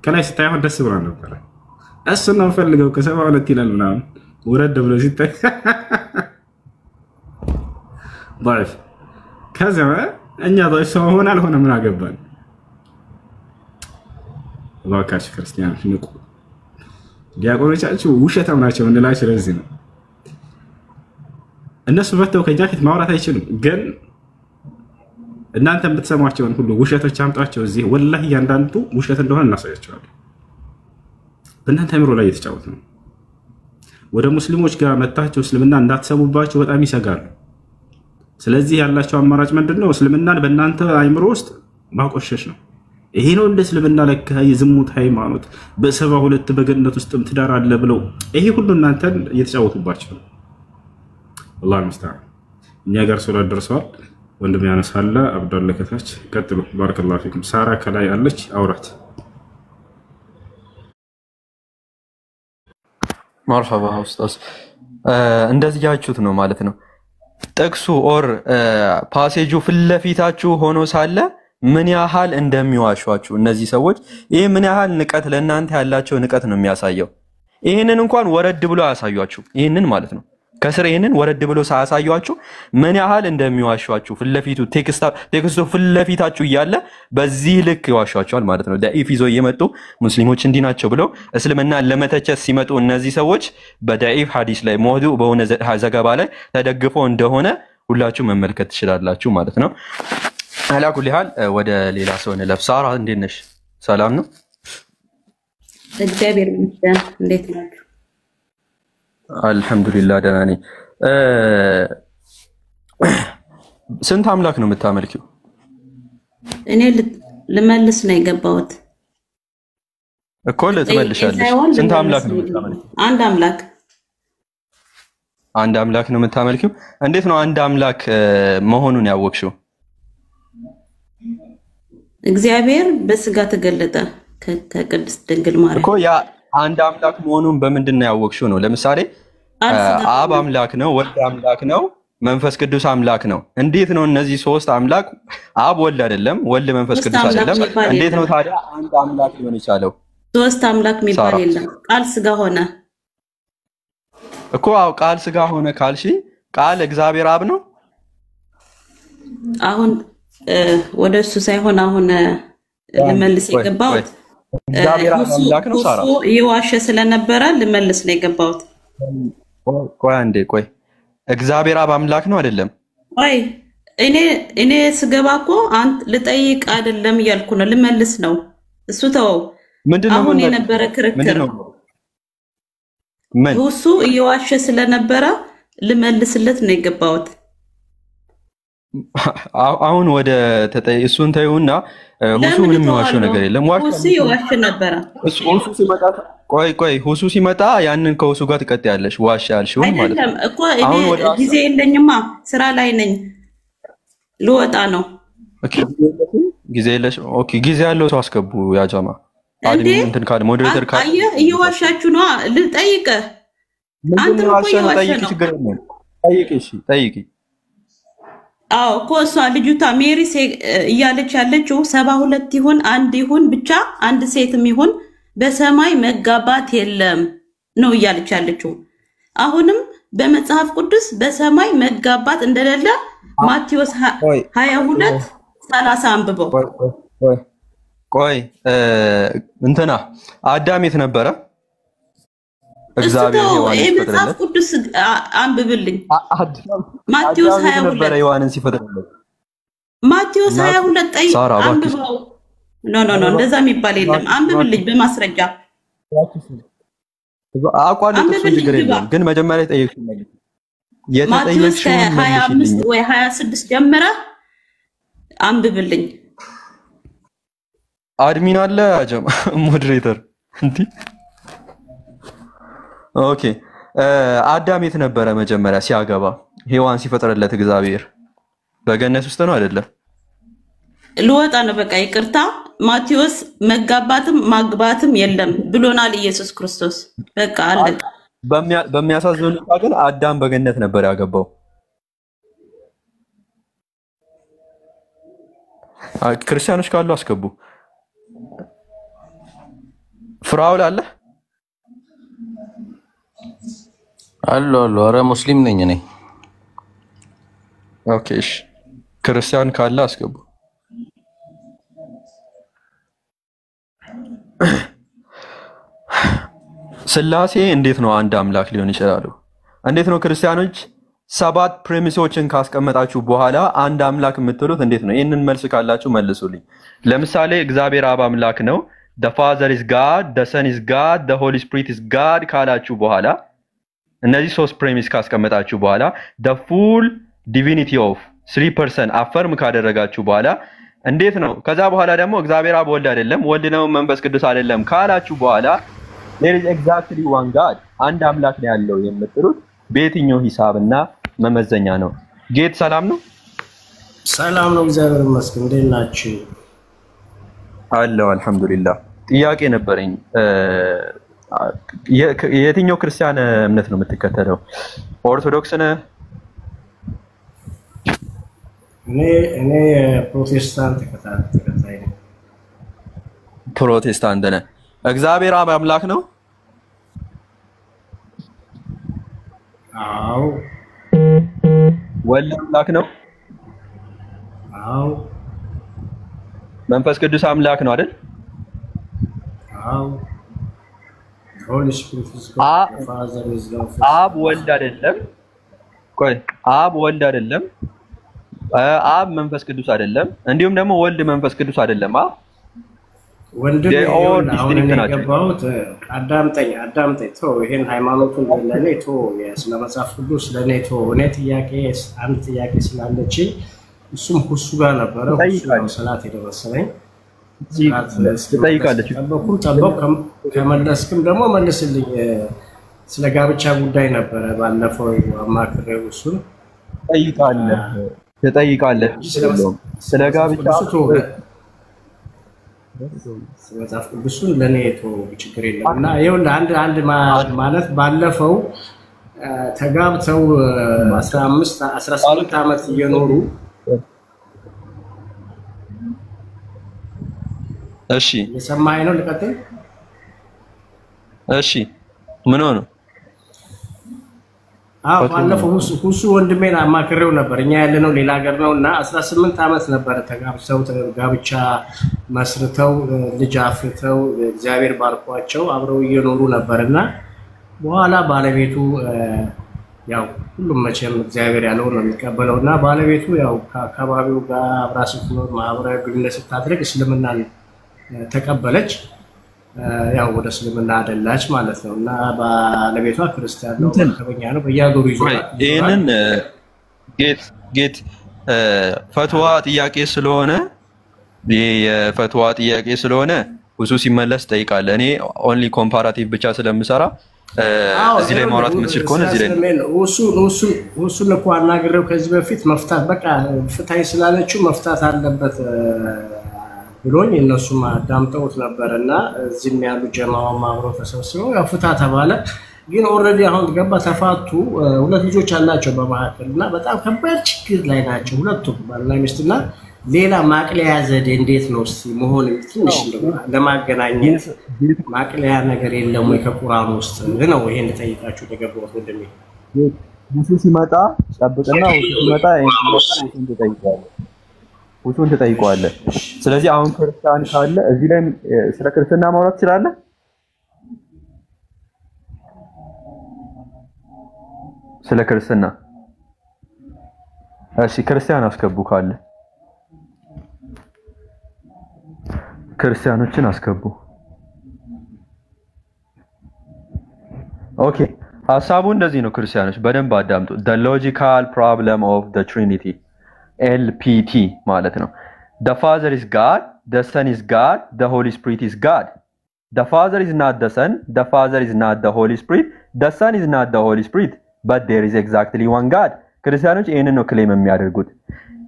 ከላይ ስታይሆን ደስ ብሏ ነበር። እሱን ነው ፈልገው ከ72 ይላል ምናምን ወረደ ብሎ ሲታይ ضعيف كذا እኛ ضعيف ሰው ሆነ አልሆነ ምን አገባን? ዋካሽ ክርስቲያኖች ንቁ። ዲያቆኖቻችሁ ውሸታም ናቸው እንላችሁ ለዚህ ነው። እነሱ መተው ከኛ ፊት ማውራት አይችሉም። ግን እናንተ የምትሰሟቸውን ሁሉ ውሸቶች አምጧቸው እዚህ ወላሂ እያንዳንዱ ውሸት እንደሆነ እናሳያቸዋለን። በእናንተ አእምሮ ላይ የተጫወተ ነው። ወደ ሙስሊሞች ጋር መጣቸው እስልምና እንዳትሰሙባቸው በጣም ይሰጋሉ። ስለዚህ ያላቸው አማራጭ ምንድነው? እስልምናን በእናንተ አእምሮ ውስጥ ማቆሸሽ ነው። ይሄ ነው እንደ እስልምና ለካ የዝሙት ሃይማኖት በ72 በገነት ውስጥም ትዳር አለ ብለው ይሄ ሁሉ እናንተን እየተጫወቱባቸው ነው። አላህ ይመስገን። እኛ ጋር ሶላት ደርሰዋል። ወንድም ያነሳለ አብዱላህ ከታች ቀጥሉ። ባረከላሁ ፊኩም። ሳራ ከላይ አለች አውራት። መርሐባ ኡስታዝ። እንደዚህ ያችሁት ነው ማለት ነው። ጥቅሱ ኦር ፓሴጁ ፍለፊታችሁ ሆኖ ሳለ ምን ያህል እንደሚዋሿችሁ እነዚህ ሰዎች ይሄ ምን ያህል ንቀት ለእናንተ ያላቸው ንቀት ነው የሚያሳየው። ይሄንን እንኳን ወረድ ብሎ ያሳያችሁ። ይሄንን ማለት ነው ከስር ይሄንን ወረድ ብሎ ሳያሳያችሁ ምን ያህል እንደሚዋሿችሁ ፍለፊቱ ቴክስቱ ፍለፊታችሁ እያለ በዚህ ልክ ይዋሿቸዋል ማለት ነው። ዳኢፍ ይዞ እየመጡ ሙስሊሞች እንዲህ ናቸው ብለው እስልምና ለመተቸት ሲመጡ እነዚህ ሰዎች በዳኢፍ ሐዲስ ላይ መውዱዕ በሆነ ዘገባ ላይ ተደግፈው እንደሆነ ሁላችሁ መመልከት ትችላላችሁ ማለት ነው። አላኩል ሐል ወደ ሌላ ሰው እንለፍ። ሳራ እንዴት ነሽ? ሰላም ነው? እግዚአብሔር ይመስገን። እንዴት ናችሁ? አልሐምዱሊላህ ደህና ነኝ። ስንት አምላክ ነው የምታመልኪው? እኔ ልመልስ ነው የገባሁት እኮ ልትመልሻለሽ። ስንት አምላክ ነው የምታመልኪው? አንድ አምላክ። አንድ አምላክ ነው የምታመልኪው? እንዴት ነው አንድ አምላክ መሆኑን ያወቅሽው? እግዚአብሔር በስጋ ተገለጠ። ከቅድስት ድንግል ማርያም እኮ ያ አንድ አምላክ መሆኑን በምንድነው ያወቅሽው ነው? ለምሳሌ አብ አምላክ ነው፣ ወልድ አምላክ ነው፣ መንፈስ ቅዱስ አምላክ ነው። እንዴት ነው እነዚህ ሶስት አምላክ? አብ ወልድ አይደለም፣ ወልድ መንፈስ ቅዱስ አይደለም። እንዴት ነው ታዲያ አንድ አምላክ ሊሆን ይቻለው? ሶስት አምላክ የሚባል የለም። ቃል ስጋ ሆነ እኮ። አው ቃል ስጋ ሆነ ካልሺ ቃል እግዚአብሔር አብ ነው። አሁን ወደሱ ሳይሆን አሁን ልመልስ የገባው እግዚአብሔር አምላክ ነው። ሳራ ይዋሸ ስለነበረ ልመልስ ነው የገባሁት። ቆይ አንዴ ቆይ፣ እግዚአብሔር አብ አምላክ ነው አይደለም? ቆይ እኔ ስገባ እኮ አንተ ልጠይቅ አይደለም እያልኩ ነው፣ ልመልስ ነው። እሱ ተው። አሁን የነበረ ክርክር ምን እሱ ይዋሸ ስለነበረ ልመልስለት ነው የገባሁት። አሁን ወደ እሱን ተይውና ሁሱ ምንም የሚዋሸው ነገር የለም። ሁሱ ይዋሽ ነበረ። ሁሱ ሲመጣ ቆይ ሁሱ ሲመጣ ያንን ከሁሱ ጋር ትቀጥያለሽ። ዋሽ ያልሽው ማለት ነው እኮ እኔ ጊዜ የለኝማ፣ ስራ ላይ ነኝ፣ ልወጣ ነው። ኦኬ ጊዜ የለሽ። ኦኬ ጊዜ ያለው ሰው አስገቡ። ያ ጃማ አድሚን እንትን ካለ ሞዴሬተር ካለ እየዋሻችሁ ነው። ልጠይቅህ አንተ ነው ጠይቂ፣ ችግር የለም ጠይቂ። እሺ ጠይቂ። አዎ እኮ እሷ ልጅቷ ሜሪ እያለች ያለችው 72 ይሁን አንድ ይሁን ብቻ አንድ ሴትም ይሁን በሰማይ መጋባት የለም ነው እያለች ያለችው። አሁንም በመጽሐፍ ቅዱስ በሰማይ መጋባት እንደሌለ ማቴዎስ 22:30 አንብበው። ቆይ እንትና አዳም የት ነበረ? እግዚአብሔር ሔዋንን ሲፈጥርለት መጽሐፍ ቅዱስ አንብብልኝ። ማቴዎስ 22 ነበረ ሔዋንን ሲፈጥርለት። ማቴዎስ 22 አንብበው። ኖ እንደዛ የሚባል የለም። አንብብልኝ በማስረጃ አቋልጥ። ችግር የለም ግን መጀመሪያ ጠይቅሽ ማለት ማቴዎስ 25 ወይ 26 ጀምረ አንብብልኝ። አድሚን አለ አጀም ሞዴሬተር እንዴ? ኦኬ አዳም የት ነበረ መጀመሪያ ሲያገባ? ሔዋን ሲፈጥርለት እግዚአብሔር በገነት ውስጥ ነው አይደለም? ልወጣ ነው በቃ ይቅርታ። ማቴዎስ መጋባትም ማግባትም የለም ብሎናል ኢየሱስ ክርስቶስ። በቃ አለቀ። በሚያሳዝን ሁኔታ ግን አዳም በገነት ነበር ያገባው። ክርስቲያኖች ካሉ አስገቡ። ፍራውል አለ አሎ ኧረ ሙስሊም ነኝ እኔ። ኦኬ እሺ ክርስቲያን ካለ አስገቡ። ስላሴ እንዴት ነው አንድ አምላክ ሊሆን ይችላሉ? እንዴት ነው ክርስቲያኖች 7 ፕሬሚሶችን ካስቀመጣችሁ በኋላ አንድ አምላክ የምትሉት እንዴት ነው? ይሄንን መልስ ካላችሁ መልሱልኝ። ለምሳሌ እግዚአብሔር አብ አምላክ ነው፣ the father is god, the son is god, the holy spirit is god ካላችሁ በኋላ እነዚህ 3 ፕሬሚስ ካስቀመጣችሁ በኋላ the full divinity of 3 person አፈርም ካደረጋችሁ በኋላ እንዴት ነው ከዛ በኋላ ደግሞ እግዚአብሔር አብ ወልድ አይደለም፣ ወልድ ነው መንፈስ ቅዱስ አይደለም ካላችሁ በኋላ there is exactly one god አንድ አምላክ ነው ያለው የምትሉት በየትኛው ሂሳብና መመዘኛ ነው? ጌት ሰላም ነው? ሰላም ነው እግዚአብሔር ይመስገን። እንዴት ናችሁ? አለው አልহামዱሊላህ። ጥያቄ ነበረኝ። የትኛው ክርስቲያን እምነት ነው የምትከተለው? ኦርቶዶክስ ነህ? እኔ ፕሮቴስታንት ተከታይ ነኝ። ፕሮቴስታንት ነህ? እግዚአብሔር አብ አምላክ ነው? አዎ። ወልድ አምላክ ነው? አዎ። መንፈስ ቅዱስ አምላክ ነው አይደል? አዎ። ሆሊ ስፒሪት አብ ወልድ አይደለም? ቆይ አብ ወልድ አይደለም? አብ መንፈስ ቅዱስ አይደለም? እንዲሁም ደግሞ ወልድ መንፈስ ቅዱስ አይደለም? ወንድም አሁን የገባሁት አዳምጠኝ ተው፣ ይሄን ሃይማኖቱን ለኔ ተው፣ ስለ መጽሐፍ ቅዱስ ለኔ ተው። እኔ አንድ ጥያቄ ስላለች እሱም ሁሱ ጋር ነበረ። ሰላት የደረሰኝ ትጠይቃለች። ጠበቁ ከመለስክም ደግሞ መልስልኝ። ስለ ጋብቻ ጉዳይ ነበረ ባለፈው አማክሬው እሱን ትጠይቃለህ። ስለ ጋብቻ መጽሐፍ ቅዱሱን ለኔ ችግር የለም እና ይኸውልህ አንድ ማለት ባለፈው ተጋብተው 18 ዓመት እየኖሩ እሺ የሰማኸኝ ነው ልቀጥል እሺ ምን ሆነ ባለፈው ሁሱ ወንድሜን አማክሬው ነበር እኛ ያለነው ሌላ ሀገር ነውና 18 ዓመት ነበር ተጋብተው ጋብቻ መስርተው ልጅ አፍርተው እግዚአብሔር ባርኳቸው አብረው እየኖሩ ነበርና በኋላ ባለቤቱ ያው ሁሉም መቼም እግዚአብሔር ያለው ነው የሚቀበለውና ባለቤቱ ያው ከአካባቢው ጋር አብራ ስትኖር ማህበራዊ ግንኙነት ስታደርግ እስልምናን ተቀበለች ያው ወደ እስልምና አደላች ማለት ነውና ባለቤቷ ክርስቲያን ነው ከበኛ ነው በያገሩ ይዟል ይሄንን ጌት ፈትዋ ጥያቄ ስለሆነ የፈትዋ ጥያቄ ስለሆነ ብዙ ሲመለስ ጠይቃለ እኔ ኦንሊ ኮምፓራቲቭ ብቻ ስለምሰራ እዚህ ላይ ማውራት የምትችል ከሆነ እዚህ ላይ እሱ ለኮ አናግረው ከዚህ በፊት መፍታት በቃ ፍታይ ስላለችው መፍታት አለበት ብሎኝ እነሱም አዳምጠውት ነበርና እዚህም ያሉ ጀማዓ ማብረው ተሰብስበው ያው ፍታ ተባለ ግን ኦሬዲ አሁን ገባ ተፋቱ ሁለት ልጆች አላቸው በማከልና በጣም ከባድ ችግር ላይ ናቸው ሁለቱም ባልና ሚስትና ሌላ ማቅለያ ዘዴ እንዴት ነው እስቲ መሆን ትንሽ ለማገናኘት ማቅለያ ነገር የለም ወይ ከቁርአን ውስጥ ነው ይሄን ልጠይቃችሁ ተገባው ወንድሜ ሙሱ ሲመጣ ጠብቅና ሙሱ ሲመጣ ሁሉን ተጠይቀዋለህ ስለዚህ አሁን ክርስቲያን ካለ እዚህ ላይ ስለ ክርስትና ማውራት ትችላለህ ስለ ክርስትና እሺ ክርስቲያን አስገቡ ካለ ክርስቲያኖችን አስገቡ ኦኬ ሐሳቡ እንደዚህ ነው ክርስቲያኖች በደንብ አዳምጡ the logical problem of the trinity LPT ማለት ነው the father is god the son is god the holy spirit is god the father is not the son the father is not the holy spirit the son is not the holy spirit but there is exactly one god ክርስቲያኖች ይሄንን ነው ክሌም የሚያደርጉት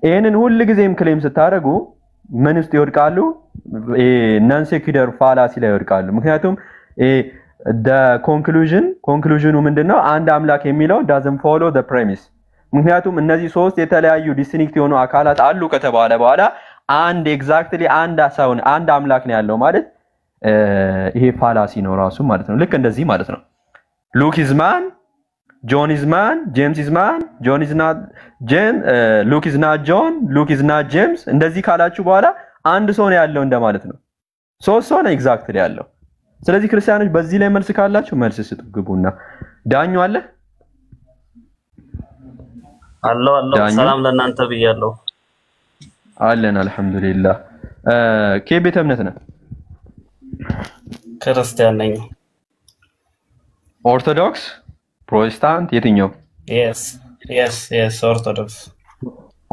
ይሄንን ሁሉ ጊዜም ክሌም ስታደርጉ ምን ውስጥ ይወድቃሉ non secular fallacy ላይ ይወድቃሉ ምክንያቱም the conclusion ምንድነው አንድ አምላክ የሚለው doesn't follow the premise ምክንያቱም እነዚህ ሶስት የተለያዩ ዲስቲንክት የሆኑ አካላት አሉ ከተባለ በኋላ አንድ ኤግዛክትሊ አንድ አሳውን አንድ አምላክ ነው ያለው ማለት ይሄ ፋላሲ ነው ራሱ ማለት ነው ልክ እንደዚህ ማለት ነው ሉክ ኢዝ ማን ጆን ኢዝ ማን ጄምስ ኢዝ ማን ጆን ኢዝ ናት ጄም ሉክ ኢዝ ናት ጆን ሉክ ኢዝ ናት ጄምስ እንደዚህ ካላችሁ በኋላ አንድ ሰው ነው ያለው እንደማለት ነው ሶስት ሰው ነው ኤግዛክትሊ ያለው ስለዚህ ክርስቲያኖች በዚህ ላይ መልስ ካላችሁ መልስ ስጡ ግቡና ዳኙ አለ አላህ ሰላም ለእናንተ ብያለሁ አለን አልহামዱሊላህ ከቤተ እምነት ነህ ክርስቲያን ነኝ ኦርቶዶክስ ፕሮቴስታንት የትኛው yes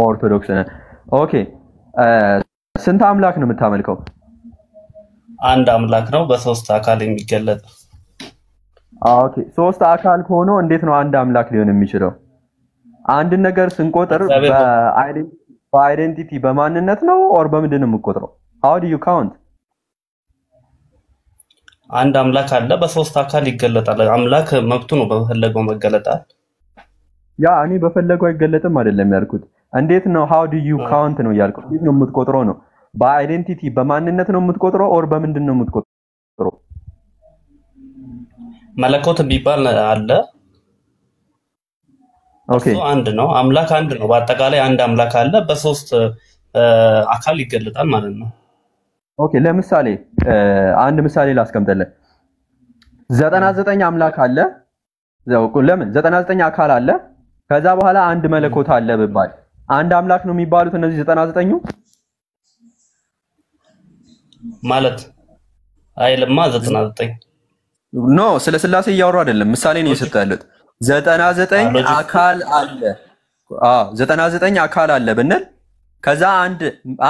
ኦርቶዶክስ ነህ ኦኬ ስንት አምላክ ነው የምታመልከው አንድ አምላክ ነው በሶስት አካል የሚገለጥ ኦኬ ሶስት አካል ሆኖ እንዴት ነው አንድ አምላክ ሊሆን የሚችለው አንድ ነገር ስንቆጥር በአይደንቲቲ በማንነት ነው ኦር በምንድን ነው የምቆጥረው how do you count አንድ አምላክ አለ በሶስት አካል ይገለጣል አምላክ መብቱ ነው በፈለገው መገለጣል ያ እኔ በፈለገው አይገለጥም አይደለም ያልኩት እንዴት ነው how do you count ነው ያልኩት እንዴት ነው የምትቆጥረው ነው በአይደንቲቲ በማንነት ነው የምትቆጥረው ኦር በምንድን ነው የምትቆጥረው መለኮት ቢባል አለ ኦኬ አንድ ነው አምላክ አንድ ነው በአጠቃላይ አንድ አምላክ አለ በሶስት አካል ይገለጣል ማለት ነው ኦኬ ለምሳሌ አንድ ምሳሌ ላስቀምጥልህ 99 አምላክ አለ ለምን 99 አካል አለ ከዛ በኋላ አንድ መለኮት አለ በባል አንድ አምላክ ነው የሚባሉት እነዚህ 99ኙ ማለት አይልማ 99 ኖ ስለ ስላሴ እያወራሁ አይደለም ምሳሌ ነው እየሰጠሁት 99 አካል አለ 99 አካል አለ ብንል ከዛ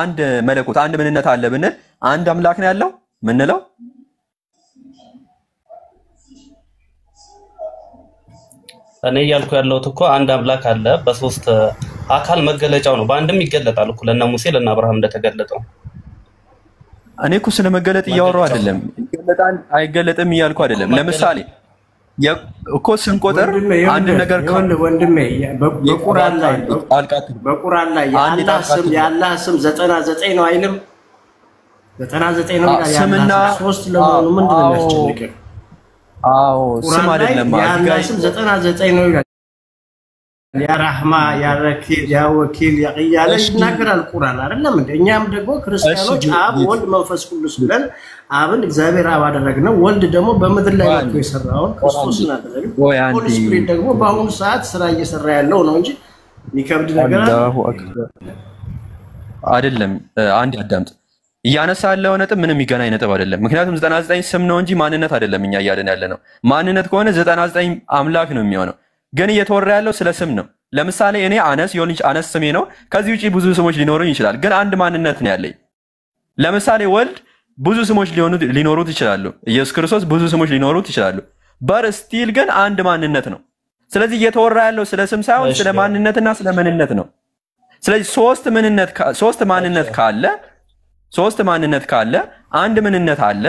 አንድ መለኮት አንድ ምንነት አለ ብንል አንድ አምላክ ነው ያለው ምንለው እኔ ያልኩ ያለውት እኮ አንድ አምላክ አለ በሶስት አካል መገለጫው ነው በአንድም ይገለጣል እኮ ለነ ሙሴ ለነ አብርሃም እንደተገለጠው እኔ እኮ ስለመገለጥ እያወራሁ አይደለም። ይገለጣል አይገለጥም እያልኩ አይደለም። ለምሳሌ እኮ ስንቆጥር አንድ ነገር ወንድሜ በቁርአን ላይ የአላህ ስም 99 ነው አይልም? 99 ነው ይላል። ስምና 3 ለመሆኑ ምንድነው የሚያስጨንቀው? አዎ ስም አይደለም የአላህ ስም 99 ነው ይላል። ያ ረህማ ያ ረኪብ ያ ወኪል ያ ቂያለ ይናገራል ቁርአን አይደለም እንዴ? እኛም ደግሞ ክርስቲያኖች አብ ወልድ መንፈስ ቅዱስ ብለን አብን እግዚአብሔር አብ አደረግነው። ወልድ ደግሞ በምድር ላይ መጥቶ የሰራውን ክርስቶስን አደረግን። ሆሊ ስፒሪት ደግሞ በአሁኑ ሰዓት ስራ እየሰራ ያለው ነው እንጂ የሚከብድ ነገር አይደለም። አንድ አዳምጥ። እያነሳ ያለው ነጥብ ምንም የሚገናኝ ነጥብ አይደለም። ምክንያቱም 99 ስም ነው እንጂ ማንነት አይደለም። እኛ እያለን ያለ ነው ማንነት ከሆነ 99 አምላክ ነው የሚሆነው። ግን እየተወራ ያለው ስለ ስም ነው። ለምሳሌ እኔ አነስ የሆነች አነስ ስሜ ነው። ከዚህ ውጪ ብዙ ስሞች ሊኖሩኝ ይችላል። ግን አንድ ማንነት ነው ያለኝ። ለምሳሌ ወልድ ብዙ ስሞች ሊኖሩት ይችላሉ። ኢየሱስ ክርስቶስ ብዙ ስሞች ሊኖሩት ይችላሉ። በር ስቲል ግን አንድ ማንነት ነው። ስለዚህ እየተወራ ያለው ስለ ስም ሳይሆን ስለ ማንነትና ስለ ምንነት ነው። ስለዚህ ሶስት ማንነት ካለ አንድ ምንነት አለ።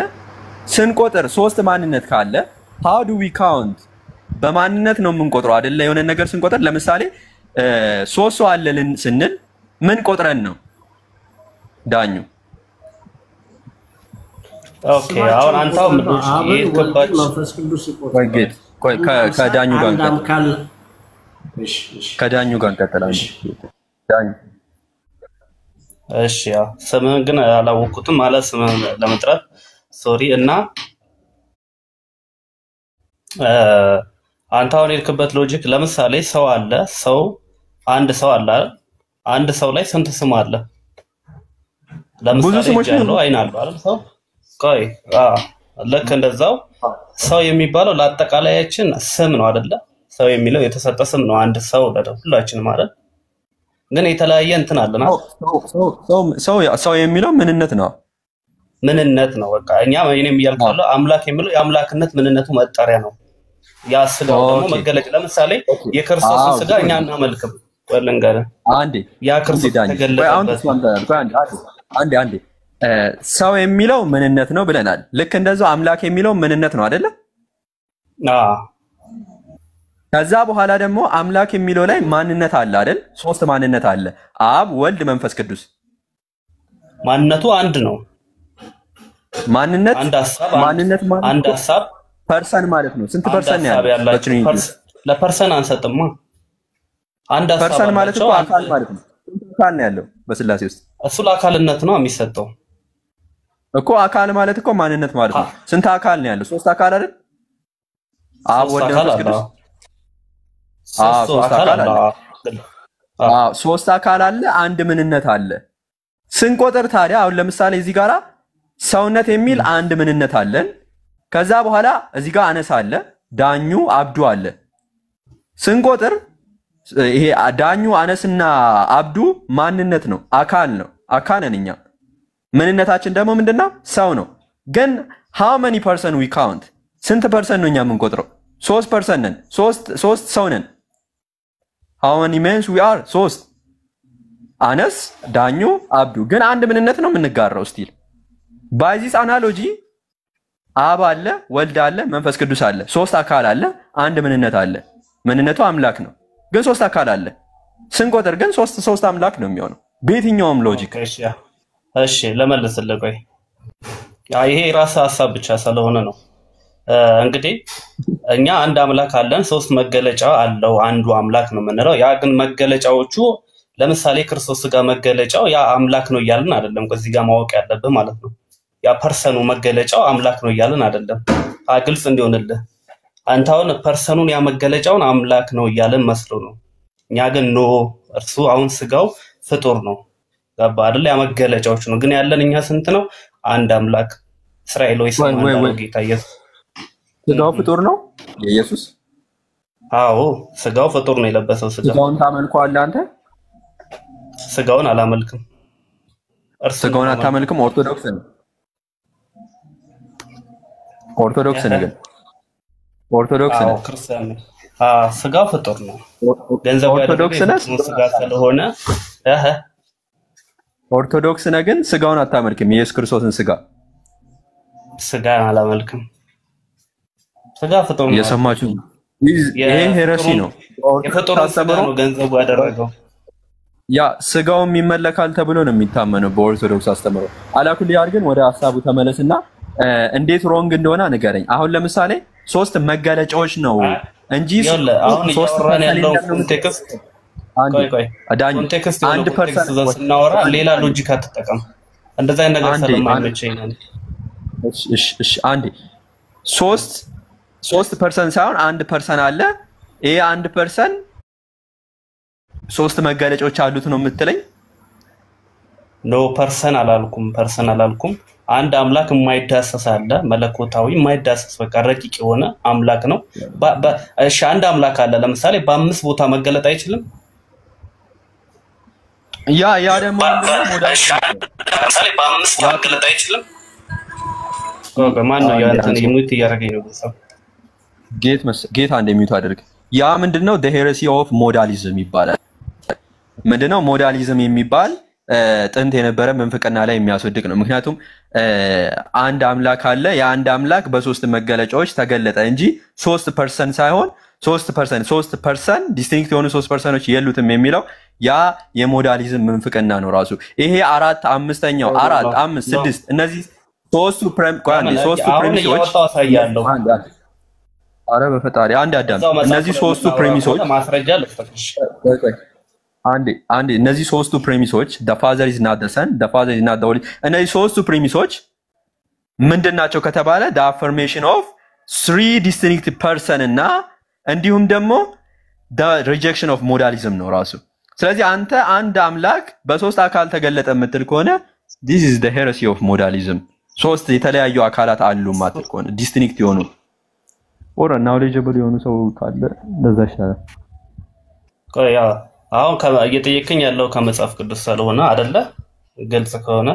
ስንቆጥር ሶስት ማንነት ካለ how do we count? በማንነት ነው የምንቆጥረው አይደለ? የሆነ ነገር ስንቆጥር ለምሳሌ 3 ሰው አለልን ስንል ምን ቆጥረን ነው ዳኙ? ኦኬ አሁን አንተው ምንድነው የከባች መንፈስ ቅዱስ ቆይ ከዳኙ ጋር ከዳኙ ጋር እንቀጥላለን። ዳኙ እሺ ያ ስምህን ግን አላወቅኩትም ማለት ስምህን ለመጥራት ሶሪ እና አንተ አሁን የልክበት ሎጂክ ለምሳሌ ሰው አለ አንድ ሰው አለ አንድ ሰው ላይ ስንት ስም አለ? ለምሳሌ ያለው አይን አለው አይደል? ሰው ቆይ ልክ እንደዛው ሰው የሚባለው ለአጠቃላያችን ስም ነው አይደለ? ሰው የሚለው የተሰጠ ስም ነው አንድ ሰው ለሁላችን ማለት ግን የተለያየ እንትን አለና ሰው የሚለው ምንነት ነው በቃ እኔም እያልኩት አምላክ የሚለው የአምላክነት ምንነቱ መጠሪያ ነው። ያ ስጋው ደግሞ መገለጫ ለምሳሌ የክርስቶስ ስጋ እኛ እናመልክም ወለንገረ አንዴ ያ ክርስቶስ ተገለጠበት አንዴ ሰው የሚለው ምንነት ነው ብለናል። ልክ እንደዛው አምላክ የሚለው ምንነት ነው አይደለ? ከዛ በኋላ ደግሞ አምላክ የሚለው ላይ ማንነት አለ አይደል? 3 ማንነት አለ። አብ ወልድ መንፈስ ቅዱስ። ማንነቱ አንድ ነው። ማንነት አንድ ሐሳብ ፐርሰን ማለት ነው። ስንት ፐርሰን ያለው? ለፐርሰን አንሰጥማ። አንድ ሐሳብ ፐርሰን ማለት እኮ አካል ማለት ነው። ስንት አካል ነው ያለው በስላሴ ውስጥ? እሱ ለአካልነት ነው የሚሰጠው እኮ። አካል ማለት እኮ ማንነት ማለት ነው። ስንት አካል ነው ያለው? 3 አካል አይደል? አብ ወልድ መንፈስ ቅዱስ። 3 አካል አለ። 3 አካል አለ፣ አንድ ምንነት አለ። ስንቆጥር ታዲያ አሁን ለምሳሌ እዚህ ጋራ ሰውነት የሚል አንድ ምንነት አለን። ከዛ በኋላ እዚህ ጋር አነስ አለ፣ ዳኙ አብዱ አለ። ስንቆጥር ይሄ ዳኙ አነስና አብዱ ማንነት ነው፣ አካል ነው። አካል ነን እኛ። ምንነታችን ደግሞ ምንድነው? ሰው ነው። ግን how many person we count? ስንት ፐርሰንት ነው እኛ የምንቆጥረው? 3% ነን። 3 ሰው ነን። how many men we are? 3 አነስ ዳኙ አብዱ። ግን አንድ ምንነት ነው የምንጋራው ስቲል by this analogy አብ አለ፣ ወልድ አለ፣ መንፈስ ቅዱስ አለ። 3 አካል አለ፣ አንድ ምንነት አለ። ምንነቱ አምላክ ነው፣ ግን 3 አካል አለ። ስንቆጥር ግን 3 አምላክ ነው የሚሆነው በየትኛውም ሎጂክ። እሺ ለመለስልህ ቆይ ይሄ ራስ ሐሳብ ብቻ ስለሆነ ነው። እንግዲህ እኛ አንድ አምላክ አለን፣ 3 መገለጫ አለው። አንዱ አምላክ ነው የምንለው። ያ ግን መገለጫዎቹ ለምሳሌ ክርስቶስ ጋር መገለጫው ያ አምላክ ነው እያልን አይደለም። ከዚህ ጋር ማወቅ ያለብህ ማለት ነው። ያ ፐርሰኑ መገለጫው አምላክ ነው እያልን አይደለም። ግልጽ እንዲሆንልህ አንተ አሁን ፐርሰኑን ያ መገለጫውን አምላክ ነው እያልን መስሎ ነው። እኛ ግን ኖ እርሱ አሁን ስጋው ፍጡር ነው። ገባ አይደል? ያ መገለጫዎች ነው። ግን ያለን እኛ ስንት ነው? አንድ አምላክ እስራኤሎች ሰማነው ጌታ ኢየሱስ ስጋው ፍጡር ነው የኢየሱስ። አዎ ስጋው ፍጡር ነው የለበሰው ስጋ። ስጋውን ታመልከዋለህ አንተ? ስጋውን አላመልክም። ስጋውን አታመልክም? ኦርቶዶክስ ነው። ኦርቶዶክስ ነው ግን ኦርቶዶክስ ነው። ክርስቲያን ነው። ስጋው ፍጡር ነው። ገንዘብ ኦርቶዶክስ ነው። ስጋ ስለሆነ ኦርቶዶክስ ነህ ግን ስጋውን አታመልክም። ኢየሱስ ክርስቶስን ስጋ አላመልክም። ስጋ ፍጡር ነው። እየሰማችሁ ይሄ ሄረሲ ነው። የፍጡር ስጋ ነው ገንዘቡ ያደረገው። ያ ስጋውም ይመለካል ተብሎ ነው የሚታመነው በኦርቶዶክስ አስተምሮ። አላኩል ያር ግን ወደ ሐሳቡ ተመለስና እንዴት ሮንግ እንደሆነ ንገረኝ። አሁን ለምሳሌ 3 መገለጫዎች ነው እንጂ አሁን እያወራን ያለው ኮንቴክስት ኮንቴክስት ስናወራ ሌላ ሎጂክ አትጠቀም። እንደዛ አይነት ነገር ስለማይመቸኝ ነው። እሺ አንዴ 3% ሳይሆን 1% አለ። ይሄ 1% 3 መገለጫዎች አሉት ነው የምትለኝ? ኖ ፐርሰን አላልኩም። አንድ አምላክ የማይዳሰስ አለ፣ መለኮታዊ የማይዳሰስ በቃ ረቂቅ የሆነ አምላክ ነው። እሺ አንድ አምላክ አለ ለምሳሌ በ5 ቦታ መገለጥ አይችልም? ያ ደግሞ ለምሳሌ በ5 ቦታ መገለጥ አይችልም? ማን ነው ያንተን ይሙት ያረጋኝ ነው ሰው ጌታ እንደሚዩት አድርግ። ያ ምንድነው? the heresy of modalism ይባላል። ምንድነው ሞዳሊዝም የሚባል ጥንት የነበረ መንፈቅና ላይ የሚያስወድቅ ነው። ምክንያቱም አንድ አምላክ አለ፣ የአንድ አምላክ በ3 መገለጫዎች ተገለጠ እንጂ 3% ሳይሆን 3% ዲስቲንክት የሆኑ 3%ዎች የሉትም የሚለው ያ የሞዳሊዝም መንፈቅና ነው ራሱ። ይሄ 4 5ኛው 4 5 6 እነዚህ 3 ፕሬሚሶች አረ በፈጣሪ አንድ አዳም እነዚህ 3 ፕሬሚሶች ማስረጃ ልፈትሽ አንዴ እነዚህ 3 ፕሬሚሶች the father is not the son, the father is not the holy እነዚህ 3 ፕሬሚሶች ምንድናቸው ከተባለ the affirmation of 3 distinct person እና እንዲሁም ደግሞ the rejection of modalism ነው ራሱ። ስለዚህ አንተ አንድ አምላክ በ3 አካል ተገለጠ የምትል ከሆነ this is the heresy of modalism። 3 የተለያዩ አካላት አሉ ማለት ከሆነ distinct የሆኑ or knowledgeable የሆኑ ሰው ካለ እንደዛ ይሻላል። ቆያ አሁን እየጠየቀኝ ያለው ከመጽሐፍ ቅዱስ ስለሆነ አይደለ? ግልጽ ከሆነ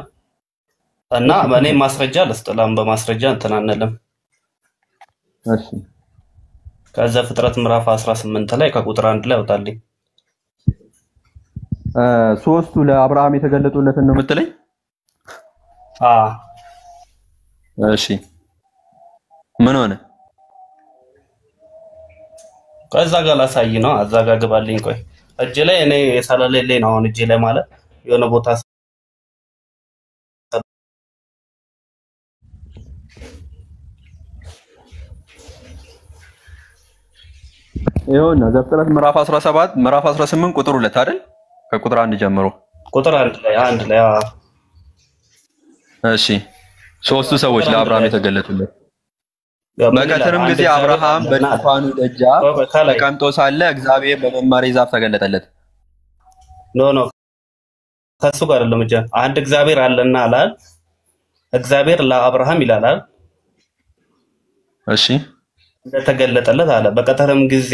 እና እኔ ማስረጃ ልስጥላም በማስረጃ እንተናነለም። እሺ ከዛ ፍጥረት ምዕራፍ 18 ላይ ከቁጥር 1 ላይ ወጣልኝ። 3ቱ ለአብርሃም የተገለጡለትን ነው የምትለኝ? እሺ ምን ሆነ? ከዛ ጋር ላሳይ ነው። አዛ ጋር ግባልኝ። ቆይ እጄ ላይ እኔ የሳለለልኝ ነው። አሁን እጄ ላይ ማለት የሆነ ቦታ ይሁን ዘፍጥረት ምዕራፍ 17 ምዕራፍ 18 ቁጥር 2 አይደል? ከቁጥር 1 ጀምሮ ቁጥር 1 ላይ እሺ 3ቱ ሰዎች ለአብርሃም የተገለጡለት በቀትርም ጊዜ አብርሃም በድንኳኑ ደጃፍ ተቀምጦ ሳለ እግዚአብሔር በመማሬ ዛፍ ተገለጠለት። ኖ ከሱ ጋር አይደለም እንጂ አንድ እግዚአብሔር አለና አላል። እግዚአብሔር ለአብርሃም ይላል። እሺ እንደተገለጠለት አለ። በቀትርም ጊዜ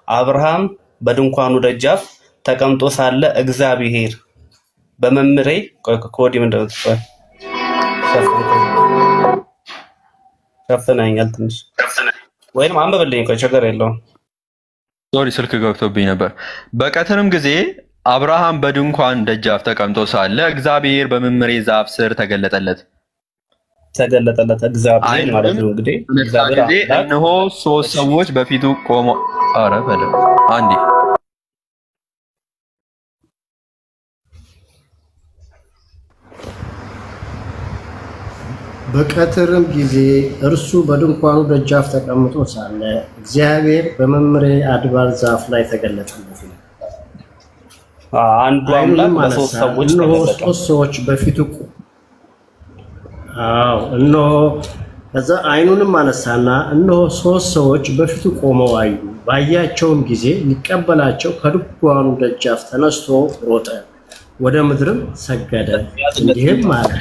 አብርሃም በድንኳኑ ደጃፍ ተቀምጦ ሳለ እግዚአብሔር በመምሬ ኮዲ ምንድነው? ከፍተኛል ትንሽ ወይም አንበበልኝ ቆይ ችግር የለውም። ሶሪ ስልክ ገብቶብኝ ነበር። በቀትርም ጊዜ አብርሃም በድንኳን ደጃፍ ተቀምጦ ሳለ እግዚአብሔር በመምሬ ዛፍ ስር ተገለጠለት እግዚአብሔር ማለት ነው። እንግዲህ እግዚአብሔር እነሆ 3 ሰዎች በፊቱ ቆሞ አረ በለ አንዴ በቀትርም ጊዜ እርሱ በድንኳኑ ደጃፍ ተቀምጦ ሳለ እግዚአብሔር በመምሬ አድባር ዛፍ ላይ ተገለጠለት። አንዱ አምላክ በ3 ሰዎች ተገለጠ። 3 ሰዎች በፊቱ እነሆ ከዛ አይኑንም አነሳና እነሆ 3 ሰዎች በፊቱ ቆመው አዩ። ባያቸውም ጊዜ ሊቀበላቸው ከድንኳኑ ደጃፍ ተነስቶ ሮጠ፣ ወደ ምድርም ሰገደ። እንዲህም አለ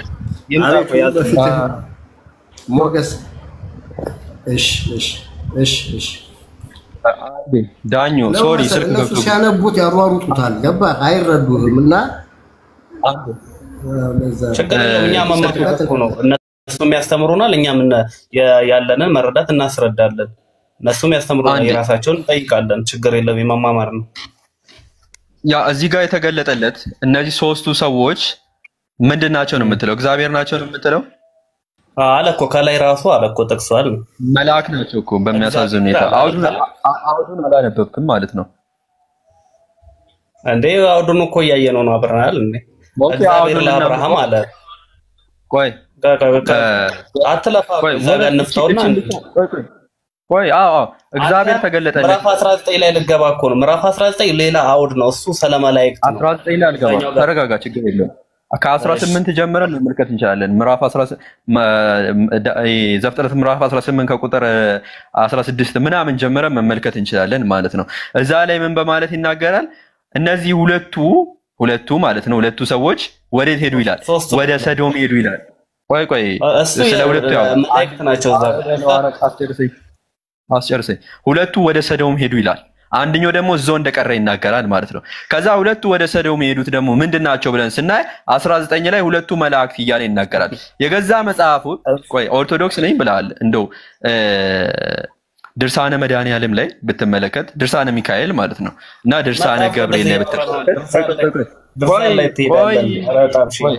ሞገስ እሺ ዳኞ ሶሪ ስልክ ገብቶ ሲያነቡት ያሯሩጡታል። ገባ አይረዱህም እና ችግር የለውም። እኛ መማር ነው እነሱም ያስተምሩናል፣ እኛም ያለንን መረዳት እናስረዳለን። እነሱም ያስተምሩናል፣ የራሳቸውን እንጠይቃለን። ችግር የለውም፣ የመማማር ነው። ያ እዚህ ጋር የተገለጠለት እነዚህ 3ቱ ሰዎች ምንድናቸው ነው የምትለው? እግዚአብሔር ናቸው ነው የምትለው? አለ እኮ ከላይ ራሱ አለ እኮ ጠቅሷል። መልአክ ናቸው እኮ በሚያሳዝን ሁኔታ። አውዱን አላነበብክም ማለት ነው እንዴ? አውዱን እኮ እያየነው ነው አብረናል እንዴ? እግዚአብሔር ለአብርሃም አለ። ቆይ አትለፋ ዘጋ እንፍታውና ቆይ እግዚአብሔር ተገለጠልኝ። ምዕራፍ 19 ላይ ልገባ እኮ ነው። ምዕራፍ 19 ሌላ አውድ ነው እሱ፣ ስለ መላእክት ነው። 19 ላይ አልገባም። ተረጋጋ፣ ችግር የለውም። ከ18 ጀምረን መመልከት እንችላለን። ምዕራፍ 18 ዘፍጥረት ምዕራፍ 18 ከቁጥር 16 ምናምን ጀምረን መመልከት እንችላለን ማለት ነው። እዛ ላይ ምን በማለት ይናገራል? እነዚህ ሁለቱ ማለት ነው ሁለቱ ሰዎች ወዴት ሄዱ ይላል? ወደ ሰዶም ሄዱ ይላል። ቆይ ስለ ሁለቱ ያው መላእክት ናቸው። አስጨርሰኝ። ሁለቱ ወደ ሰዶም ሄዱ ይላል። አንደኛው ደግሞ እዛው እንደቀረ ይናገራል ማለት ነው። ከዛ ሁለቱ ወደ ሰዶም የሄዱት ደግሞ ምንድናቸው ብለን ስናይ 19 ላይ ሁለቱ መላእክት እያለ ይናገራል። የገዛ መጽሐፉ ቆይ ኦርቶዶክስ ነኝ ብለሃል። እንደው ድርሳነ መድኃኔዓለም ላይ ብትመለከት ድርሳነ ሚካኤል ማለት ነው እና ድርሳነ ገብርኤል ላይ ብትመለከት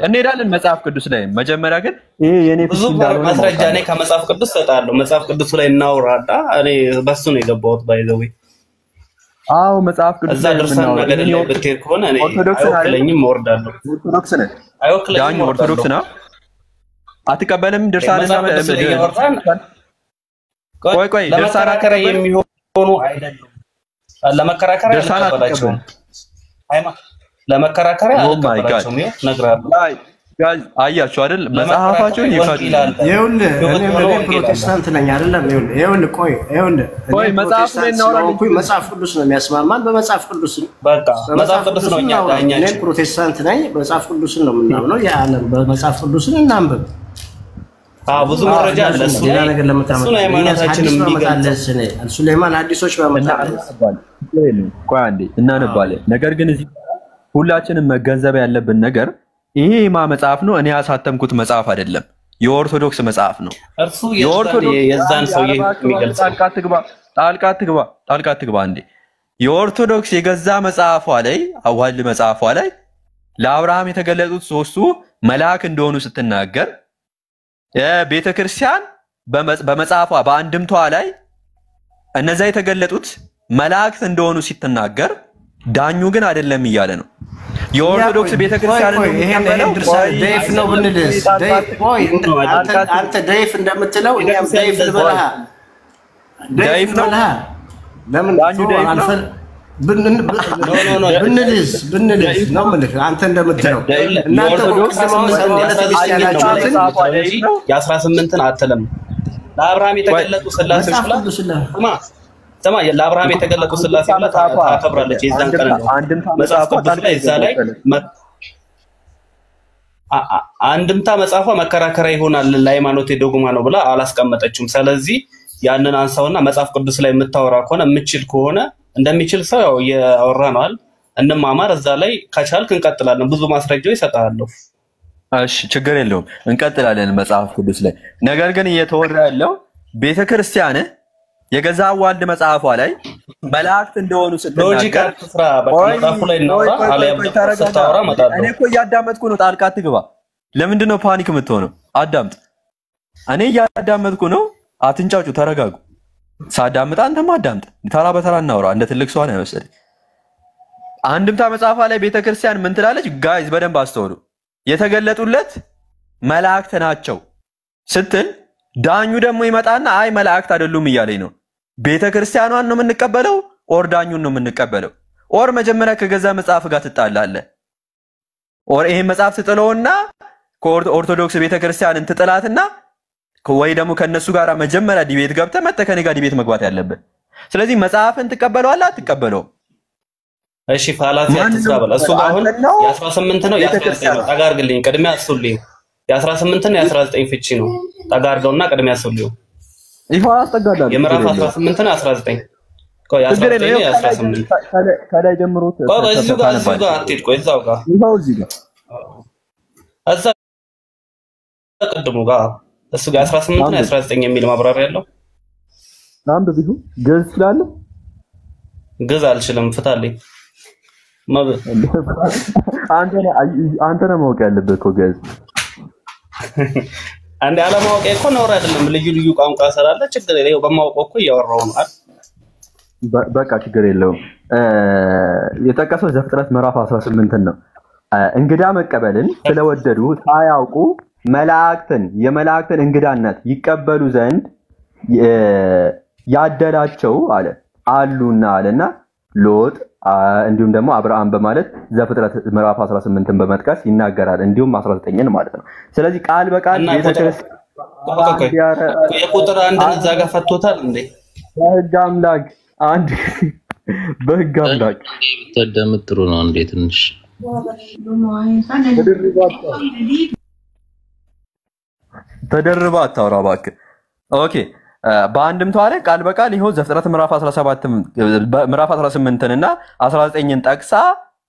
እንሄዳለን መጽሐፍ ቅዱስ ላይ። መጀመሪያ ግን ይሄ የኔ ብዙ ማስረጃ ነኝ ከመጽሐፍ ቅዱስ ሰጣለሁ። መጽሐፍ ቅዱስ ላይ እናውራዳ። እኔ በሱ ነው የገባሁት ባይዘው። አዎ መጽሐፍ ቅዱስ ላይ ድርሳነ ነገር ላይ ብትሄድ ከሆነ እኔ አይወክለኝም፣ እወርዳለሁ። ኦርቶዶክስ ነህ? አይወክለኝም። ኦርቶዶክስ ነህ? አትቀበልም ድርሳነና ቆይ ለመከራከሪያ የሚሆኑ አይደለም። ለመከራከሪያ አልተቀበላቸውም። ለመከራከሪያ አልተቀበላቸውም። ነግራለሁ። አያችሁ አይደል? መጽሐፋቸውን ይፈቅዳል። ይኸውልህ እኔ ፕሮቴስታንት ነኝ አይደለም? ይኸውልህ ቆይ መጽሐፍ ላይ እናወራለን። መጽሐፍ ቅዱስ ነው የሚያስማማን። በመጽሐፍ ቅዱስ በቃ መጽሐፍ ቅዱስ ነው እኛ ዳኛችን። እኔ ፕሮቴስታንት ነኝ። መጽሐፍ ቅዱስን ነው የምናምነው። ያንን በመጽሐፍ ቅዱስን እናንብብ። ብዙ መረጃ አለ። እሱ ሌላ ነገር ለምታመጣ እሱ ሃይማኖታችንን የሚገልጽ ሱሌማን ሐዲሶች በመጣለስ ቆይ አንዴ እናነባለን። ነገር ግን እዚህ ሁላችንም መገንዘብ ያለብን ነገር ይሄ መጽሐፍ ነው፣ እኔ ያሳተምኩት መጽሐፍ አይደለም። የኦርቶዶክስ መጽሐፍ ነው። እርሱ የዛን ሰው የሚገልጽ ጣልቃ ትግባ እንዴ። የኦርቶዶክስ የገዛ መጽሐፏ ላይ አዋል መጽሐፏ ላይ ለአብርሃም የተገለጡት ሶስቱ መልአክ እንደሆኑ ስትናገር ቤተክርስቲያን በመጽሐፏ በአንድምቷ ላይ እነዛ የተገለጡት መላእክት እንደሆኑ ሲትናገር ዳኙ ግን አይደለም እያለ ነው። የኦርቶዶክስ ቤተክርስቲያን ነው የሚቀበለው። ዳይፍ ነው ብንልስ አንተ ዳይፍ እንደምትለው እኛም ዳይፍ ልበላህ። ዳይፍ ነው ለምን ዳኙ ዳይፍ ነው ብንልስ ነው ማለት አንተ እንደምትለው እናንተ የ18ን አትለም። ለአብርሃም የተገለጡ ስላሴዎች ስማ ለአብርሃም የተገለጡ ስላሴ ብላ ታከብራለች። የዛን ቀን ነው መጽሐፍ ቅዱስ ላይ እዛ ላይ አንድምታ መጽሐፏ መከራከሪያ ይሆናል ለሃይማኖት ዶግማ ነው ብላ አላስቀመጠችም። ስለዚህ ያንን አንሳውና መጽሐፍ ቅዱስ ላይ የምታወራ ከሆነ የምችል ከሆነ እንደሚችል ሰው ያው ያወራናል እንማማር። እዛ ላይ ከቻልክ እንቀጥላለን። ብዙ ማስረጃው ይሰጣለሁ። እሺ ችግር የለውም እንቀጥላለን መጽሐፍ ቅዱስ ላይ። ነገር ግን እየተወራ ያለው ቤተክርስቲያን የገዛ ዋልድ መጽሐፏ ላይ መላእክት እንደሆኑ ሎጂካል ስራ በመጽሐፉ ላይ ነው አለያም መጣጣው። እኔ እኮ እያዳመጥኩ ነው። ጣልቃ አትግባ። ለምንድን ነው ፓኒክ የምትሆነው? አዳምጥ። እኔ እያዳመጥኩ ነው። አትንጫጩ፣ ተረጋጉ። ሳዳምጥ አንተም አዳምጥ። ተራ በተራ እናውራ። እንደ ትልቅ ሰው ነው መሰለኝ። አንድምታ መጽሐፏ ላይ ቤተክርስቲያን ምን ትላለች? ጋይዝ በደንብ አስተውሉ። የተገለጡለት መላእክት ናቸው ስትል ዳኙ ደግሞ ይመጣና አይ መላእክት አይደሉም እያለኝ ነው። ቤተክርስቲያኗን ነው የምንቀበለው ኦር ዳኙን ነው የምንቀበለው? ኦር መጀመሪያ ከገዛ መጽሐፍ ጋር ትጣላለህ? ኦር ይሄን መጽሐፍ ትጥለውና ከኦርቶዶክስ ቤተክርስቲያንን ትጥላትና ወይ ደግሞ ከነሱ ጋር መጀመሪያ ዲቤት ገብተህ መተህ ከኔ ጋር ዲቤት መግባት ያለብህ። ስለዚህ መጽሐፍን ትቀበለዋለህ አትቀበለውም? እሺ ፋላሲ አትስራበል። እሱ አሁን የ18 ነው የ19 ነው። ታጋርግልኝ ቅድሚያ እሱልኝ። የ18 እና የ19 ፍቺ ነው። ታጋርገውና ቅድሚያ እሱልኝ። ይፋ አስጠጋዳለሁ። የምዕራፍ 18 እና 19 ቆይ 19 የ18 ከላይ ጀምሮ ቆይ እዚሁ ጋር አትሄድ። ቆይ እዛው ጋር ይፋው እዚህ ጋር እዛ ቅድሙ ጋር እሱ ጋር 18 እና 19 የሚል ማብራሪያ ያለው አንድ ቢሁ ግዝ ይችላል። ግዝ አልችልም። ፍታልኝ አንተ ነው ማወቅ ያለብህ እኮ ጋዝ አንዴ አለማወቅ እኮ ነው አይደለም ልዩ ቋንቋ ስላለ ችግር የለው በማወቅ እኮ እያወራው ነው አይደል በቃ ችግር የለውም የጠቀሰው ዘፍጥረት ምዕራፍ 18 ነው እንግዳ መቀበልን ስለወደዱ ሳያውቁ የመላእክትን እንግዳነት ይቀበሉ ዘንድ ያደላቸው አለ አሉና አለና ሎጥ እንዲሁም ደግሞ አብርሃም በማለት ዘፍጥረት ምዕራፍ 18ን በመጥቀስ ይናገራል እንዲሁም 19ን ማለት ነው ስለዚህ ቃል በቃል የቁጥር አንድን እዛ ጋር ፈቶታል እንዴ በህግ አምላክ አንድ በህግ አምላክ ተደምጥሩ ነው እንዴ ትንሽ ተደርባ አታውራ እባክህ ኦኬ በአንድምታ ላይ ቃል በቃል ይሄው ዘፍጥረት ምዕራፍ 18 እና 19ን ጠቅሳ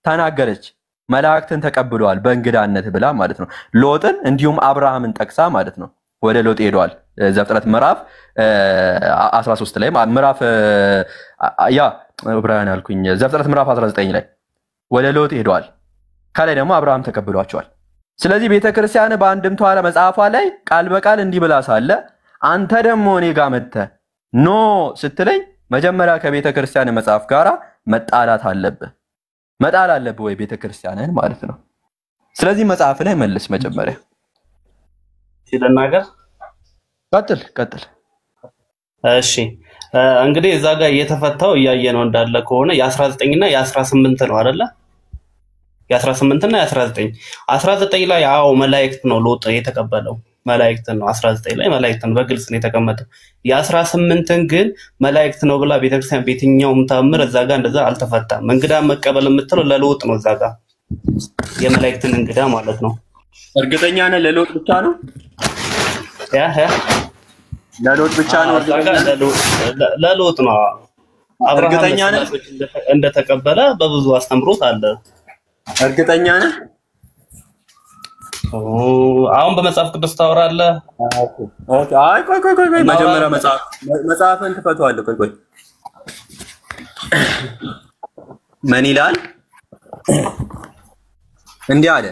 ተናገረች መላእክትን ተቀብለዋል በእንግዳነት ብላ ማለት ነው ሎጥን እንዲሁም አብርሃምን ጠቅሳ ማለት ነው ወደ ሎጥ ሄዷል ዘፍጥረት ምዕራፍ 13 ላይ ምዕራፍ ዕብራውያን አልኩኝ ዘፍጥረት ምዕራፍ 19 ላይ ወደ ሎጥ ሄዷል ከላይ ደግሞ አብርሃም ተቀብሏቸዋል ስለዚህ ቤተክርስቲያን በአንድምታ ላይ መጽሐፏ ላይ ቃል በቃል እንዲህ ብላ ሳለ አንተ ደግሞ እኔ ጋር መጥተህ ኖ ስትለኝ መጀመሪያ ከቤተክርስቲያን መጽሐፍ ጋራ መጣላት አለብህ ወይ ቤተክርስቲያንን ማለት ነው ስለዚህ መጽሐፍ ላይ መልስ መጀመሪያ ሲለናገር ቀጥል እሺ እንግዲህ እዛ ጋር እየተፈታው እያየ ነው እንዳለ ከሆነ የ19 እና የ18 ነው አይደለ የ18 እና የ19 19 ላይ አዎ መላእክት ነው ሎጥ የተቀበለው መላእክት ነው 19 ላይ መላእክት ነው በግልጽ ነው የተቀመጠው የ18ን ግን መላእክት ነው ብላ ቤተክርስቲያን በየትኛውም ታምር እዛ ጋር እንደዛ አልተፈታም እንግዳ መቀበል የምትለው ለሎጥ ነው እዛ ጋር የመላእክትን እንግዳ ማለት ነው እርግጠኛ ነህ ለሎጥ ብቻ ነው ለሎጥ ብቻ ነው ለሎጥ ነው እርግጠኛ ነህ እንደተቀበለ በብዙ አስተምሮት አለ እርግጠኛ ነህ አሁን በመጽሐፍ ቅዱስ ታወራለህ ኦኬ አይ ቆይ መጀመሪያ መጽሐፍን ትፈቷለህ ቆይ ምን ይላል እንዲህ አለ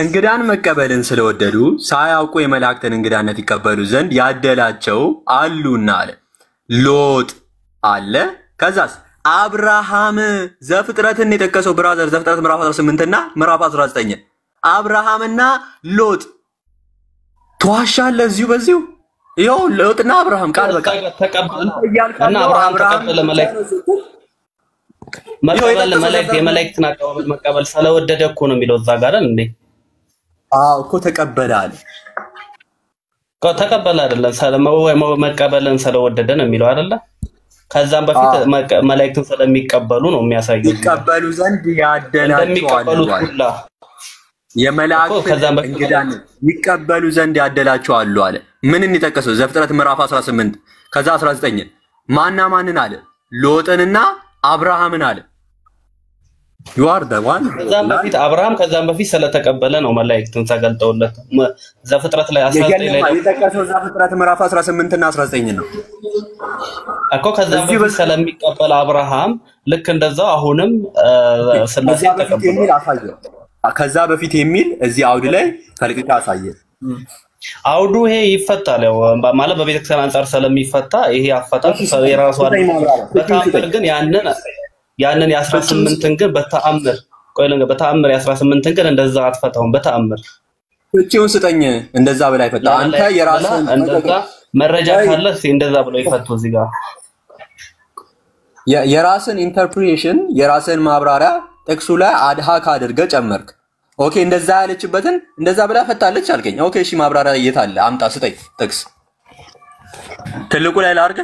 እንግዳን መቀበልን ስለወደዱ ሳያውቁ የመላእክትን እንግዳነት ይቀበሉ ዘንድ ያደላቸው አሉና አለ ሎጥ አለ ከዛስ አብርሃም ዘፍጥረትን የጠቀሰው ብራዘር ዘፍጥረት ምዕራፍ 18 እና ምዕራፍ 19 አብርሃምና ሎጥ ተዋሻለ በዚሁ ይሄው ሎጥና አብርሃም ቃል በቃ ተቀበልና አብርሃም ተቀበለ መላእክት የመላእክትን አቀባበል መቀበል ስለወደደ እኮ ነው የሚለው እዛ ጋር እንዴ እኮ ተቀበላል ተቀበለ አይደለም ሰለማው መቀበልን ስለወደደ ነው የሚለው አይደለ ከዛም በፊት መላእክትን ስለሚቀበሉ ነው የሚያሳየው ይቀበሉ ዘንድ ያደላቸው የመላእክት እንግዳን ይቀበሉ ዘንድ ያደላቸው አለ ምንን ይጠቀሰው ዘፍጥረት ምዕራፍ 18 ከዛ 19 ማንን አለ ሎጥንና አብርሃምን አለ you are the one ከዛም በፊት አብርሃም ከዛም በፊት ስለተቀበለ ነው መላእክትን ተገልጠውለት ዘፍጥረት ላይ 19 ላይ ይጠቀሰው ዘፍጥረት ምዕራፍ 18 እና 19 ነው እኮ ከዛም በፊት ስለሚቀበል አብርሃም ልክ እንደዛው አሁንም ስለዚህ ተቀበለ ከዛ በፊት የሚል እዚህ አውድ ላይ ፈልቅቃ አሳየ አውዱ ይሄ ይፈታል ያው ማለት በቤተክርስቲያን አንፃር ስለሚፈታ ይሄ አፈታቱ የራሱ አለ በተአምር ግን ያንን የ18ን ግን በተአምር የ18ን ግን እንደዛ አትፈታውም በተአምር እቺውን ስጠኝ እንደዛ ብላ ይፈታ አንተ የራስህን እንደዛ መረጃ ካለ እንደዛ ብሎ ይፈቱ እዚህ ጋር የራስን ኢንተርፕሪቴሽን የራስን ማብራሪያ ጥቅሱ ላይ አድሃክ አድርገህ ጨመርክ ኦኬ እንደዛ ያለችበትን እንደዛ ብላ ፈታለች አልከኝ ኦኬ እሺ ማብራሪያ የታለ አምጣ ስጠኝ ጥቅስ ትልቁ ላይ ላርገ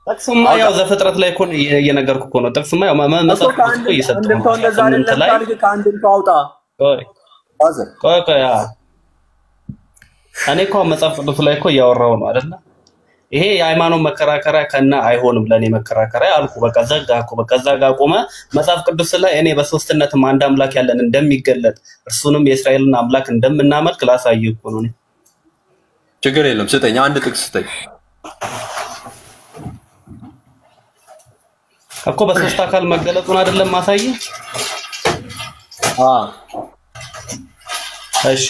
ጥቅስማ ያው ዘፍጥረት ላይ እኮ እየነገርኩ እኮ ነው ጥቅስማ ያው መጽሐፍ እኮ እየሰጠው እንደው እንደዛ አይደለም ካልክ ከአንድም ታውጣ ቆይ እኔ እኮ መጽሐፍ ቅዱስ ላይ እኮ እያወራው ነው አይደል ይሄ የሃይማኖት መከራከሪያ ከና አይሆንም ለኔ መከራከሪያ አልኩ በቃ ዘጋኩ በቃ ዘጋ ቆመ መጽሐፍ ቅዱስ ላይ እኔ በሶስትነትም አንድ አምላክ ያለን እንደሚገለጥ እርሱንም የእስራኤልን አምላክ እንደምናመልክ ላሳይ እኮ ነው ችግር የለም ስጠኝ አንድ ጥቅስ ስጠኝ እኮ በሶስት አካል መገለጡን አይደለም ማሳይ እሺ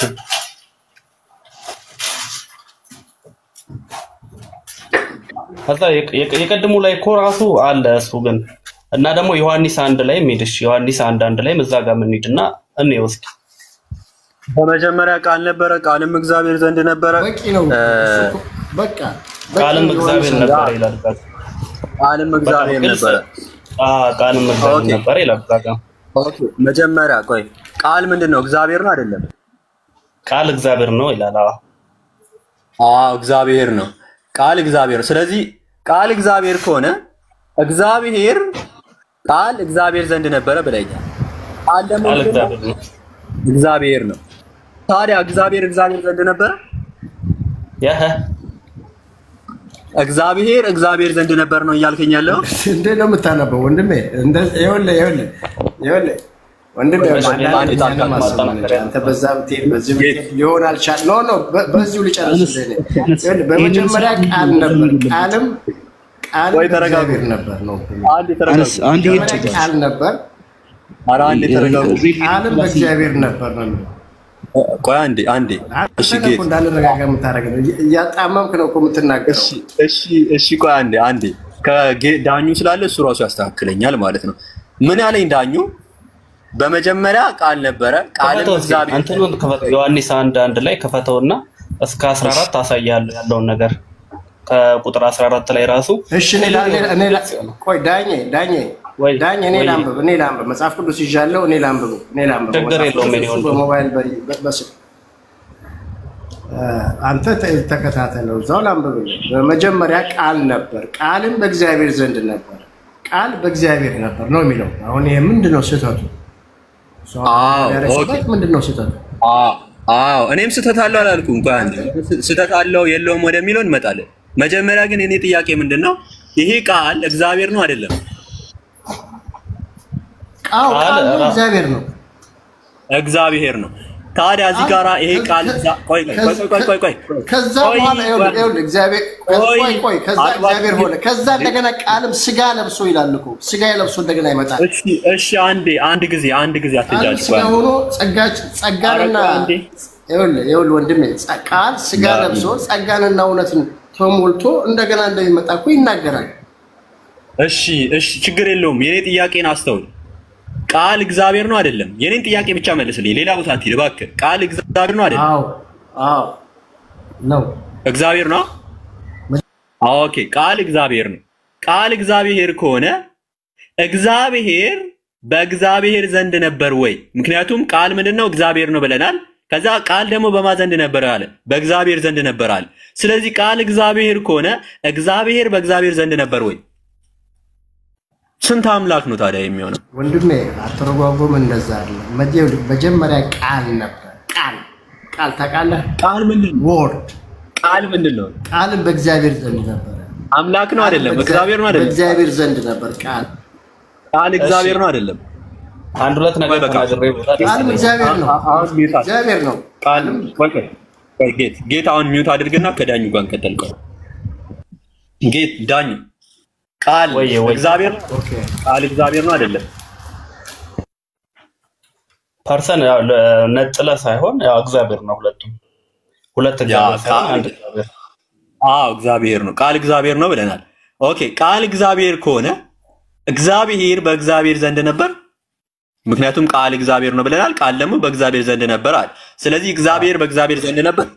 ከዛ የቀድሙ ላይ እኮ ራሱ አለ እሱ ግን እና ደግሞ ዮሐንስ 1 ላይ ሄድሽ ዮሐንስ 1 ላይ እዛ ጋር ምን ሄድና እንየው እስኪ በመጀመሪያ ቃል ነበረ ቃልም እግዚአብሔር ዘንድ ነበረ በቂ ነው በቃ ቃልም እግዚአብሔር ነበረ ይላል ቃልም እግዚአብሔር ነበረ ቃልም እግዚአብሔር ነበረ ይላል ኦኬ መጀመሪያ ቆይ ቃል ምንድነው እግዚአብሔር ነው አይደለም ቃል እግዚአብሔር ነው ይላል እግዚአብሔር ነው ቃል እግዚአብሔር ስለዚህ ቃል እግዚአብሔር ከሆነ እግዚአብሔር ቃል እግዚአብሔር ዘንድ ነበረ ብለኛል ቃል ደግሞ እግዚአብሔር ነው ታዲያ እግዚአብሔር ዘንድ ነበረ እግዚአብሔር ዘንድ ነበር ነው እያልከኝ ያለው እንዴ ነው የምታነበው ወንድሜ እንደ ይኸውልህ ወንድሜ አንተ በዛም ቴል በዚህ ሊሆን አልቻለ ኖ በዚሁ ልጨርስልህ በመጀመሪያ ቃል ነበር ቃልም እግዚአብሔር ነበር ነው አንድ ቃል ነበር አንድ ተረጋጉ ቃልም በእግዚአብሔር ነበር ነው ቆይ አንዴ እሺ ጌት እንዳንረጋጋ የምታረጋግ ያጣመምክ ነው እኮ የምትናገረው እሺ ቆይ አንዴ ከዳኙ ስላለ እሱ ራሱ ያስተካክለኛል ማለት ነው ምን ያለኝ ዳኙ በመጀመሪያ ቃል ነበረ ቃልም እግዚአብሔር አንተን ዮሐንስ 1 ላይ ከፈተውና እስከ 14 አሳያለሁ ያለውን ነገር ከቁጥር 14 ላይ ራሱ እሺ እኔ ቆይ ዳኜ እኔ ላምብ መጽሐፍ ቅዱስ ይዣለሁ እኔ ላምብ ችግር የለውም እኔ ወንድ በሞባይል በስልክ አንተ ተከታተለው እዛው ላምብ በመጀመሪያ ቃል ነበር ቃልም በእግዚአብሔር ዘንድ ነበር ቃል በእግዚአብሔር ነበር ነው የሚለው አሁን ይሄ ምንድነው ስህተቱ ኦኬ ምንድነው ስህተቱ እኔም ስህተት አለው አላልኩም ቆይ አንዴ ስህተት አለው የለውም ወደሚለው እንመጣለን መጀመሪያ ግን እኔ ጥያቄ ምንድነው ይሄ ቃል እግዚአብሔር ነው አይደለም ቃል እግዚአብሔር ነው ታዲያ እዚህ ጋራ ይሄ ቃል ቆይ ከዛ በኋላ ይኸውልህ እግዚአብሔር ከዛ እግዚአብሔር ሆነ ከዛ እንደገና ቃልም ስጋ ለብሶ ይላል እኮ ስጋ ለብሶ እንደገና ይመጣል እሺ አንድ ጊዜ አትጃጅ ስጋ ሆኖ ጸጋንና ይኸውልህ ወንድሜ ቃል ስጋ ለብሶ ጸጋንና እውነትን ተሞልቶ እንደገና እንደሚመጣ እኮ ይናገራል እሺ ችግር የለውም የኔ ጥያቄን አስተውል ቃል እግዚአብሔር ነው አይደለም የኔን ጥያቄ ብቻ መልስልኝ ሌላ ቦታ አትሂድ እባክህ ቃል እግዚአብሔር ነው አይደለም አዎ ነው እግዚአብሔር ነው ኦኬ ቃል እግዚአብሔር ነው ቃል እግዚአብሔር ከሆነ እግዚአብሔር በእግዚአብሔር ዘንድ ነበር ወይ ምክንያቱም ቃል ምንድነው እግዚአብሔር ነው ብለናል ከዛ ቃል ደግሞ በማን ዘንድ ነበር አለ በእግዚአብሔር ዘንድ ነበር አለ ስለዚህ ቃል እግዚአብሔር ከሆነ እግዚአብሔር በእግዚአብሔር ዘንድ ነበር ወይ ስንት አምላክ ነው ታዲያ የሚሆነው ወንድሜ አተረጓጎም እንደዛ አይደለም መጀመሪያ ቃል ነበር ቃል ታውቃለህ ቃል ምንድነው ወርድ ቃል ምንድነው ቃልም በእግዚአብሔር ዘንድ ነበር አምላክ ነው አይደለም እግዚአብሔር ነው አይደለም በእግዚአብሔር ዘንድ ነበር ቃል እግዚአብሔር ነው አይደለም አንድ ሁለት ነገር ተናግሬ ቃል እግዚአብሔር ነው ቃል ጌት አሁን ሚውት አድርግና ከዳኙ ጋር እንቀጥልቀው ጌት ዳኙ ቃል እግዚአብሔር ቃል እግዚአብሔር ነው አይደለም ፐርሰን ነጥለ ሳይሆን ያው እግዚአብሔር ነው ሁለት እግዚአብሔር ሳይሆን አንድ እግዚአብሔር እግዚአብሔር ነው ቃል እግዚአብሔር ነው ብለናል ኦኬ ቃል እግዚአብሔር ከሆነ እግዚአብሔር በእግዚአብሔር ዘንድ ነበር ምክንያቱም ቃል እግዚአብሔር ነው ብለናል ቃል ደግሞ በእግዚአብሔር ዘንድ ነበር አይደል ስለዚህ እግዚአብሔር በእግዚአብሔር ዘንድ ነበር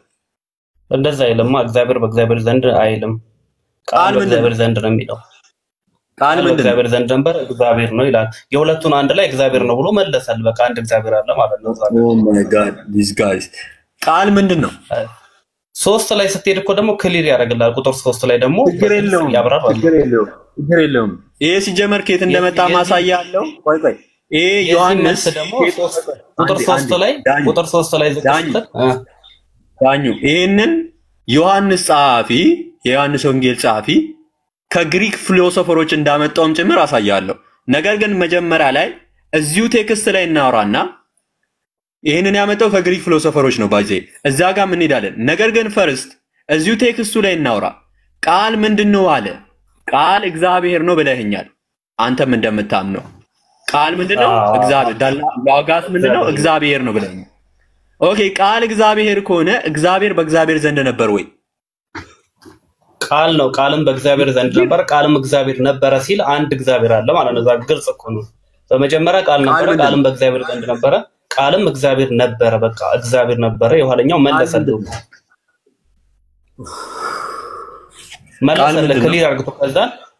እንደዛ አይልማ እግዚአብሔር በእግዚአብሔር ዘንድ አይልም ቃል በእግዚአብሔር ዘንድ ነው የሚለው ቃል በእግዚአብሔር ዘንድ ነበር እግዚአብሔር ነው ይላል የሁለቱን አንድ ላይ እግዚአብሔር ነው ብሎ መለሰል በቃ አንድ እግዚአብሔር አለ ማለት ነው ኦ ማይ ጋድ ዲስ ጋይስ ቃል ምንድነው 3 ላይ ስትሄድ እኮ ደግሞ ክሊር ያደርግላል ቁጥር 3 ላይ ደግሞ ያብራራል ችግር የለውም ይሄ ሲጀመር ከየት እንደመጣ ማሳያ አለው ቆይ ይሄ ዮሐንስ ደግሞ ቁጥር 3 ላይ ዳኙ ይሄንን ዮሐንስ ጸሐፊ የዮሐንስ ወንጌል ጸሐፊ ከግሪክ ፊሎሶፈሮች እንዳመጣውም ጭምር አሳያለሁ ነገር ግን መጀመሪያ ላይ እዚሁ ቴክስት ላይ እናወራና ይሄንን ያመጣው ከግሪክ ፊሎሶፈሮች ነው ባይዜ እዛ ጋር ምን እንሄዳለን ነገር ግን ፈርስት እዚሁ ቴክስቱ ላይ እናወራ ቃል ምንድነው አለ ቃል እግዚአብሔር ነው ብለህኛል አንተም እንደምታምነው ቃል ምንድነው እግዚአብሔር ዳላጋስ ምንድነው እግዚአብሔር ነው ብለህኛል ኦኬ ቃል እግዚአብሔር ከሆነ እግዚአብሔር በእግዚአብሔር ዘንድ ነበር ወይ? ቃል ነው። ቃልም በእግዚአብሔር ዘንድ ነበር፣ ቃልም እግዚአብሔር ነበረ ሲል አንድ እግዚአብሔር አለ ማለት ነው። እዛ ግልጽ እኮ ነው። በመጀመሪያ ቃል ነበረ፣ ቃልም በእግዚአብሔር ዘንድ ነበረ፣ ቃልም እግዚአብሔር ነበረ። በቃ እግዚአብሔር ነበረ። የኋለኛው መለሰልህ ክሊር አድርጎ ከዛ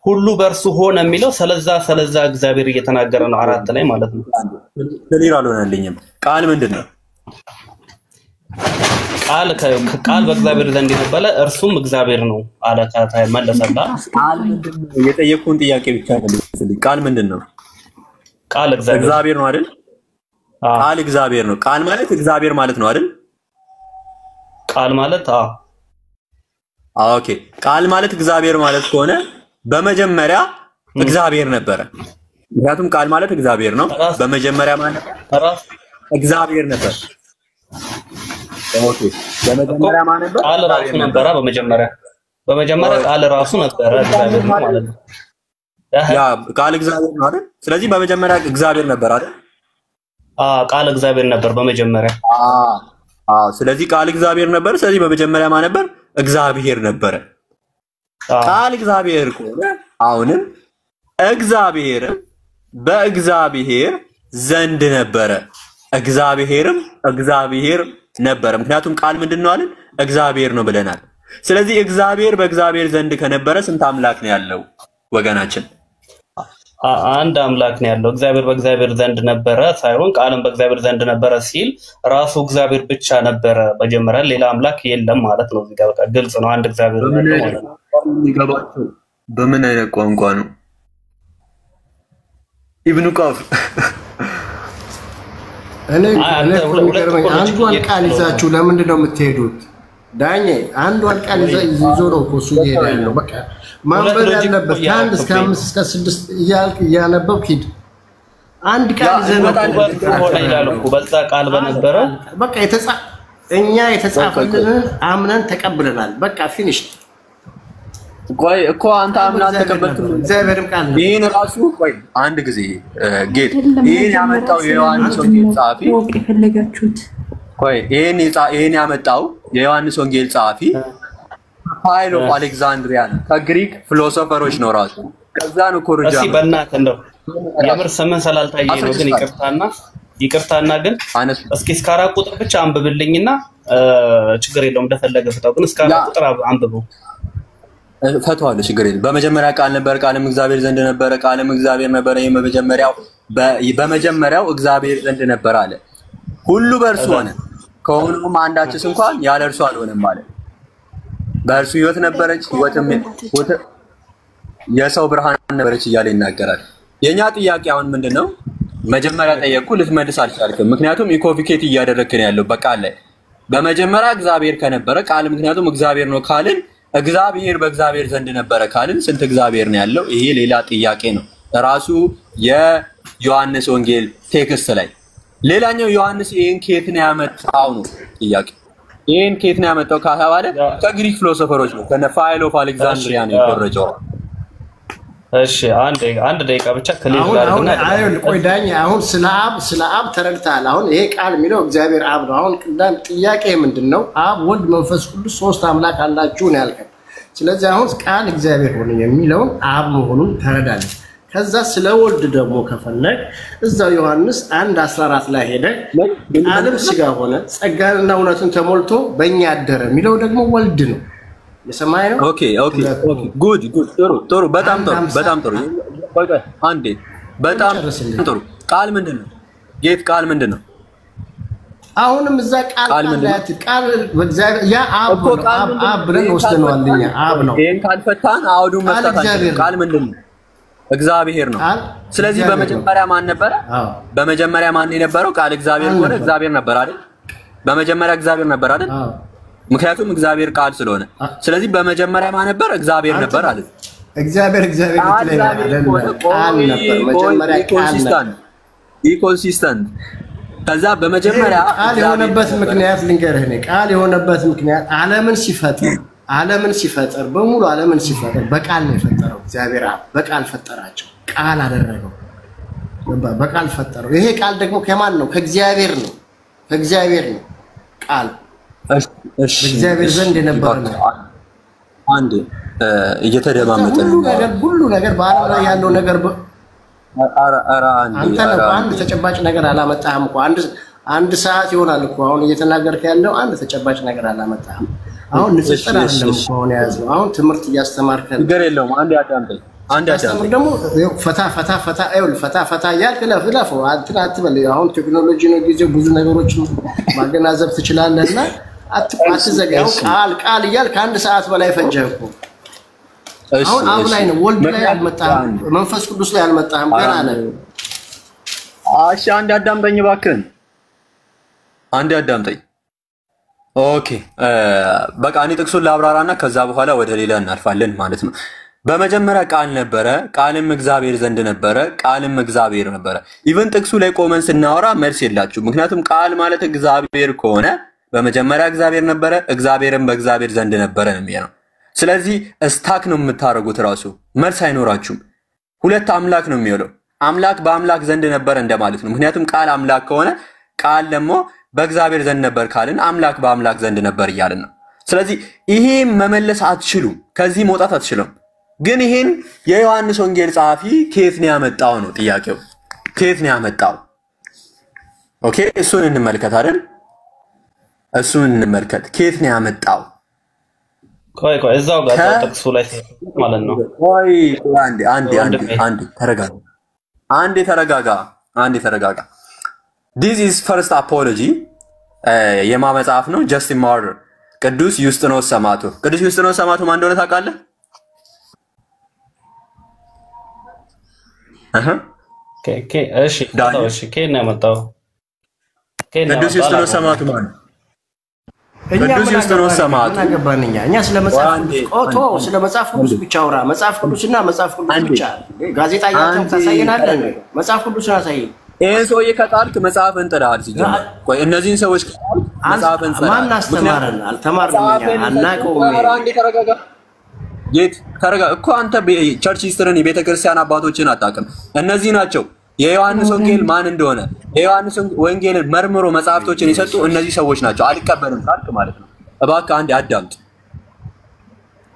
ሁሉ በእርሱ ሆነ የሚለው ስለዛ እግዚአብሔር እየተናገረ ነው 4 ላይ ማለት ነው። ክሊር አልሆነልኝም። ቃል ምንድን ነው? ቃል በእግዚአብሔር ዘንድ ነበረ እርሱም እግዚአብሔር ነው አለ። ታታይ መለሰላ ቃል ምንድነው? የጠየቁን ጥያቄ ብቻ መልስልኝ። ቃል ምንድነው? ቃል እግዚአብሔር ነው አይደል? ቃል እግዚአብሔር ነው። ቃል ማለት እግዚአብሔር ማለት ነው አይደል? ቃል ማለት ኦኬ ቃል ማለት እግዚአብሔር ማለት ከሆነ በመጀመሪያ እግዚአብሔር ነበረ። ምክንያቱም ቃል ማለት እግዚአብሔር ነው። በመጀመሪያ ማለት እግዚአብሔር ነበር። ኦኬ በመጀመሪያ ማለት ቃል ራሱ ነበረ። በመጀመሪያ ቃል ራሱ ነበረ እግዚአብሔር ነው ማለት ነው። ያ ቃል እግዚአብሔር ነው አይደል? ስለዚህ በመጀመሪያ እግዚአብሔር ነበር አይደል? ቃል እግዚአብሔር ነበር በመጀመሪያ። ስለዚህ ቃል እግዚአብሔር ነበር። ስለዚህ በመጀመሪያ ማን ነበር? እግዚአብሔር ነበረ። ቃል እግዚአብሔር ከሆነ አሁንም እግዚአብሔር በእግዚአብሔር ዘንድ ነበረ፣ እግዚአብሔርም እግዚአብሔር ነበረ። ምክንያቱም ቃል ምንድነው አለን? እግዚአብሔር ነው ብለናል። ስለዚህ እግዚአብሔር በእግዚአብሔር ዘንድ ከነበረ ስንት አምላክ ነው ያለው ወገናችን? አንድ አምላክ ነው ያለው። እግዚአብሔር በእግዚአብሔር ዘንድ ነበረ ሳይሆን ቃልም በእግዚአብሔር ዘንድ ነበረ ሲል ራሱ እግዚአብሔር ብቻ ነበረ መጀመሪያ፣ ሌላ አምላክ የለም ማለት ነው። እዚህ ጋር በቃ ግልጽ ነው። አንድ እግዚአብሔር ነው ማለት ነው። የሚገባቸው በምን አይነት ቋንቋ ነው? ኢብኑ ቃፍ እኔ አንዷን ቃል ይዛችሁ ለምንድን ነው የምትሄዱት? ዳኜ አንዷን ቃል ይዞ ነው እኮ እሱ እየሄደ ያለው። በቃ ማንበብ ያለበት ከ1 እስከ 5 እስከ 6 እያልክ እያነበብክ ሂድ። አንድ ቃል ይዘነው በዛ ቃል በነበረ በቃ እኛ የተጻፈልንን አምነን ተቀብለናል። በቃ ፊኒሽ። ቆይ እኮ አንተ አምናን ተቀበልክ። እግዚአብሔርም ቃል ነው። ይሄን ራሱ ቆይ አንድ ጊዜ ጌት ይሄን ያመጣው የዮሐንስ ወንጌል ጸሐፊ የፈለጋችሁት ቆይ ይሄን ያመጣው የዮሐንስ ወንጌል ጸሐፊ ፋይል ኦፍ አሌክዛንድሪያ ከግሪክ ፊሎሶፈሮች ነው ራሱ። ከዛ ነው ኮርጃ እሺ በእናትህ እንደው የምር ስምን ስላልታየ ነው። ግን ይቅርታና ግን እስኪ እስከ 4 ቁጥር ብቻ አንብብልኝና ችግር የለውም እንደፈለገ ፍታው። ግን እስከ 4 ቁጥር አንብበው ፈቷል። ችግር የለም። በመጀመሪያ ቃል ነበር፣ ቃልም እግዚአብሔር ዘንድ ነበረ፣ ቃልም እግዚአብሔር ነበረ። በመጀመሪያው እግዚአብሔር ዘንድ ነበር አለ። ሁሉ በእርሱ ሆነ፣ ከሆነውም አንዳችስ እንኳን ያለ እርሱ አልሆነም አለ። በእርሱ ሕይወት ነበረች፣ ሕይወትም የሰው ብርሃን ነበረች እያለ ይናገራል። የኛ ጥያቄ አሁን ምንድነው? መጀመሪያ ጠየቁ፣ ልትመልስ አልቻልክም። ምክንያቱም ኢኮፊኬት እያደረግክ ነው ያለው። በቃ አለ በመጀመሪያ እግዚአብሔር ከነበረ ቃል ምክንያቱም እግዚአብሔር ነው ካልን እግዚአብሔር በእግዚአብሔር ዘንድ ነበረ ካልን ስንት እግዚአብሔር ነው ያለው? ይሄ ሌላ ጥያቄ ነው ራሱ የዮሐንስ ወንጌል ቴክስት ላይ። ሌላኛው ዮሐንስ ይሄን ከየት ነው ያመጣው ነው ጥያቄ። ይሄን ከየት ነው ያመጣው ካባለ ከግሪክ ፊሎሶፈሮች ነው፣ ከነ ፋይል ኦፍ አሌክዛንድሪያ ነው የኮረጀው። እሺ አንድ ደቂቃ ብቻ ክሊር አድርግና ቆይ ዳኛ አሁን ስለ አብ ተረድተሃል። አሁን ይሄ ቃል የሚለው እግዚአብሔር አብ ነው። አሁን ቅዳም ጥያቄ ምንድነው? አብ ወልድ መንፈስ ቅዱስ 3 አምላክ አላችሁ ነው ያልከው። ስለዚህ አሁን ቃል እግዚአብሔር ሆነ የሚለውን አብ መሆኑን ተረዳለህ። ከዛ ስለ ወልድ ደግሞ ከፈለግ እዛው ዮሐንስ 1:14 ላይ ሄደ ቃልም ሥጋ ሆነ ጸጋንና እውነትን ተሞልቶ በእኛ አደረ የሚለው ደግሞ ወልድ ነው። የሰማይ ነው። ኦኬ ጉድ ጥሩ በጣም ጥሩ አንዴ በጣም ጥሩ። ቃል ምንድነው? ጌት ቃል ምንድነው? አሁንም እዛ ቃል በእግዚአብሔር ያ አብ ብለን ወስደነዋል። እኛ አብ ነው። ይሄን ካልፈታን አውዱን መፍታታችን ቃል ምንድነው? እግዚአብሔር ነው። ስለዚህ በመጀመሪያ ማን ነበረ? በመጀመሪያ ማን የነበረው? ቃል እግዚአብሔር ሆነ እግዚአብሔር ነበር አይደል? በመጀመሪያ እግዚአብሔር ነበር አይደል? ምክንያቱም እግዚአብሔር ቃል ስለሆነ። ስለዚህ በመጀመሪያ ማን ነበር? እግዚአብሔር ነበር አለ። እግዚአብሔር ቃል ነበር መጀመሪያ ቃል ኢንኮንሲስተንት። ከዛ በመጀመሪያ ቃል የሆነበት ምክንያት ልንገርህ ነው። ቃል የሆነበት ምክንያት ዓለምን ሲፈጥር በሙሉ ዓለምን ሲፈጥር በቃል ነው የፈጠረው። እግዚአብሔር በቃል ፈጠራቸው፣ ቃል አደረገው፣ በቃል ፈጠረው። ይሄ ቃል ደግሞ ከማን ነው? ከእግዚአብሔር ነው። ቃል እሺ በእግዚአብሔር ዘንድ የነበረ ነው። አንድ እየተደማመጠ ሁሉ ነገር በዓለም ላይ ያለው ነገር አንተ አንድ ተጨባጭ ነገር አላመጣህም እኮ አንድ ሰዓት ይሆናል እኮ አሁን እየተናገርክ ያለው አንድ ተጨባጭ ነገር አላመጣህም። አሁን ንጽጽር አይደለም እኮ አሁን ያዘው አሁን ትምህርት እያስተማርከን ነገር የለውም። አንድ ያዳምጠኝ ደግሞ ፈታ እያልክ ለፍለፈው አትበል። አሁን ቴክኖሎጂ ነው ጊዜው፣ ብዙ ነገሮችን ማገናዘብ ትችላለህና አትዘጋው። ቃል እያልክ አንድ ሰዓት በላይ ፈጀህ እኮ። አሁን አብ ላይ ነው፣ ወልድ ላይ አልመጣህም፣ መንፈስ ቅዱስ ላይ አልመጣህም፣ ገና ነህ። እሺ አንድ አዳምጠኝ እባክህን፣ አንድ አዳምጠኝ። ኦኬ በቃ እኔ ጥቅሱን ላብራራና ከዛ በኋላ ወደ ሌላ እናልፋለን ማለት ነው። በመጀመሪያ ቃል ነበረ፣ ቃልም እግዚአብሔር ዘንድ ነበረ፣ ቃልም እግዚአብሔር ነበረ። ኢቭን ጥቅሱ ላይ ቆመን ስናወራ መልስ የላችሁ። ምክንያቱም ቃል ማለት እግዚአብሔር ከሆነ በመጀመሪያ እግዚአብሔር ነበረ፣ እግዚአብሔርም በእግዚአብሔር ዘንድ ነበረ ነው የሚለው። ስለዚህ ስታክ ነው የምታደርጉት፣ ራሱ መልስ አይኖራችሁም። ሁለት አምላክ ነው የሚለው። አምላክ በአምላክ ዘንድ ነበረ እንደማለት ነው። ምክንያቱም ቃል አምላክ ከሆነ ቃል ደግሞ በእግዚአብሔር ዘንድ ነበር ካልን አምላክ በአምላክ ዘንድ ነበር እያልን ነው። ስለዚህ ይሄ መመለስ አትችሉም፣ ከዚህ መውጣት አትችሉም። ግን ይሄን የዮሐንስ ወንጌል ጸሐፊ ከየት ነው ያመጣው ነው ጥያቄው። ከየት ነው ያመጣው? ኦኬ እሱን እንመልከት አይደል? እሱን እንመልከት። ከየት ነው ያመጣው? ቆይ እዛው ጋር ጥቅሱ ላይ ማለት ነው። ቆይ አንዴ ተረጋጋ። This is first apology የማ መጽሐፍ ነው? Justin Martyr ቅዱስ ዩስጢኖስ ሰማዕቱ። ቅዱስ ዩስጢኖስ ሰማዕቱ ማን እንደሆነ ታውቃለህ? እሺ ከየት ነው ያመጣው? ቅዱስ ዩስጢኖስ ሰማዕቱ ማን? ቅዱስ ዩስጢኖስ ሰማዕቱ እኛ ስለ መጽሐፍ ቅዱስ ብቻ አውራ። መጽሐፍ ቅዱስና መጽሐፍ ቅዱስ ብቻ ጋዜጣ ያተም ታሳየናለህ። መጽሐፍ ቅዱስን አሳየን። ይሄን ሰውዬ ከጣልክ መጽሐፍን ጥለሃል ሲጀምር። ቆይ እነዚህን ሰዎች መጽሐፍን ጥለሃል። ማን አስተማረን? አልተማርንም እኛ አናውቀውም። አንዴ ተረጋጋ። ተረጋጋ እኮ አንተ ቸርች ሂስትሪን የቤተክርስቲያን አባቶችን አታውቅም። እነዚህ ናቸው የዮሐንስ ወንጌል ማን እንደሆነ የዮሐንስ ወንጌልን መርምሮ መጽሐፍቶችን የሰጡ እነዚህ ሰዎች ናቸው። አልቀበልም ካልክ ማለት ነው። እባክህ አንዴ አዳምጥ።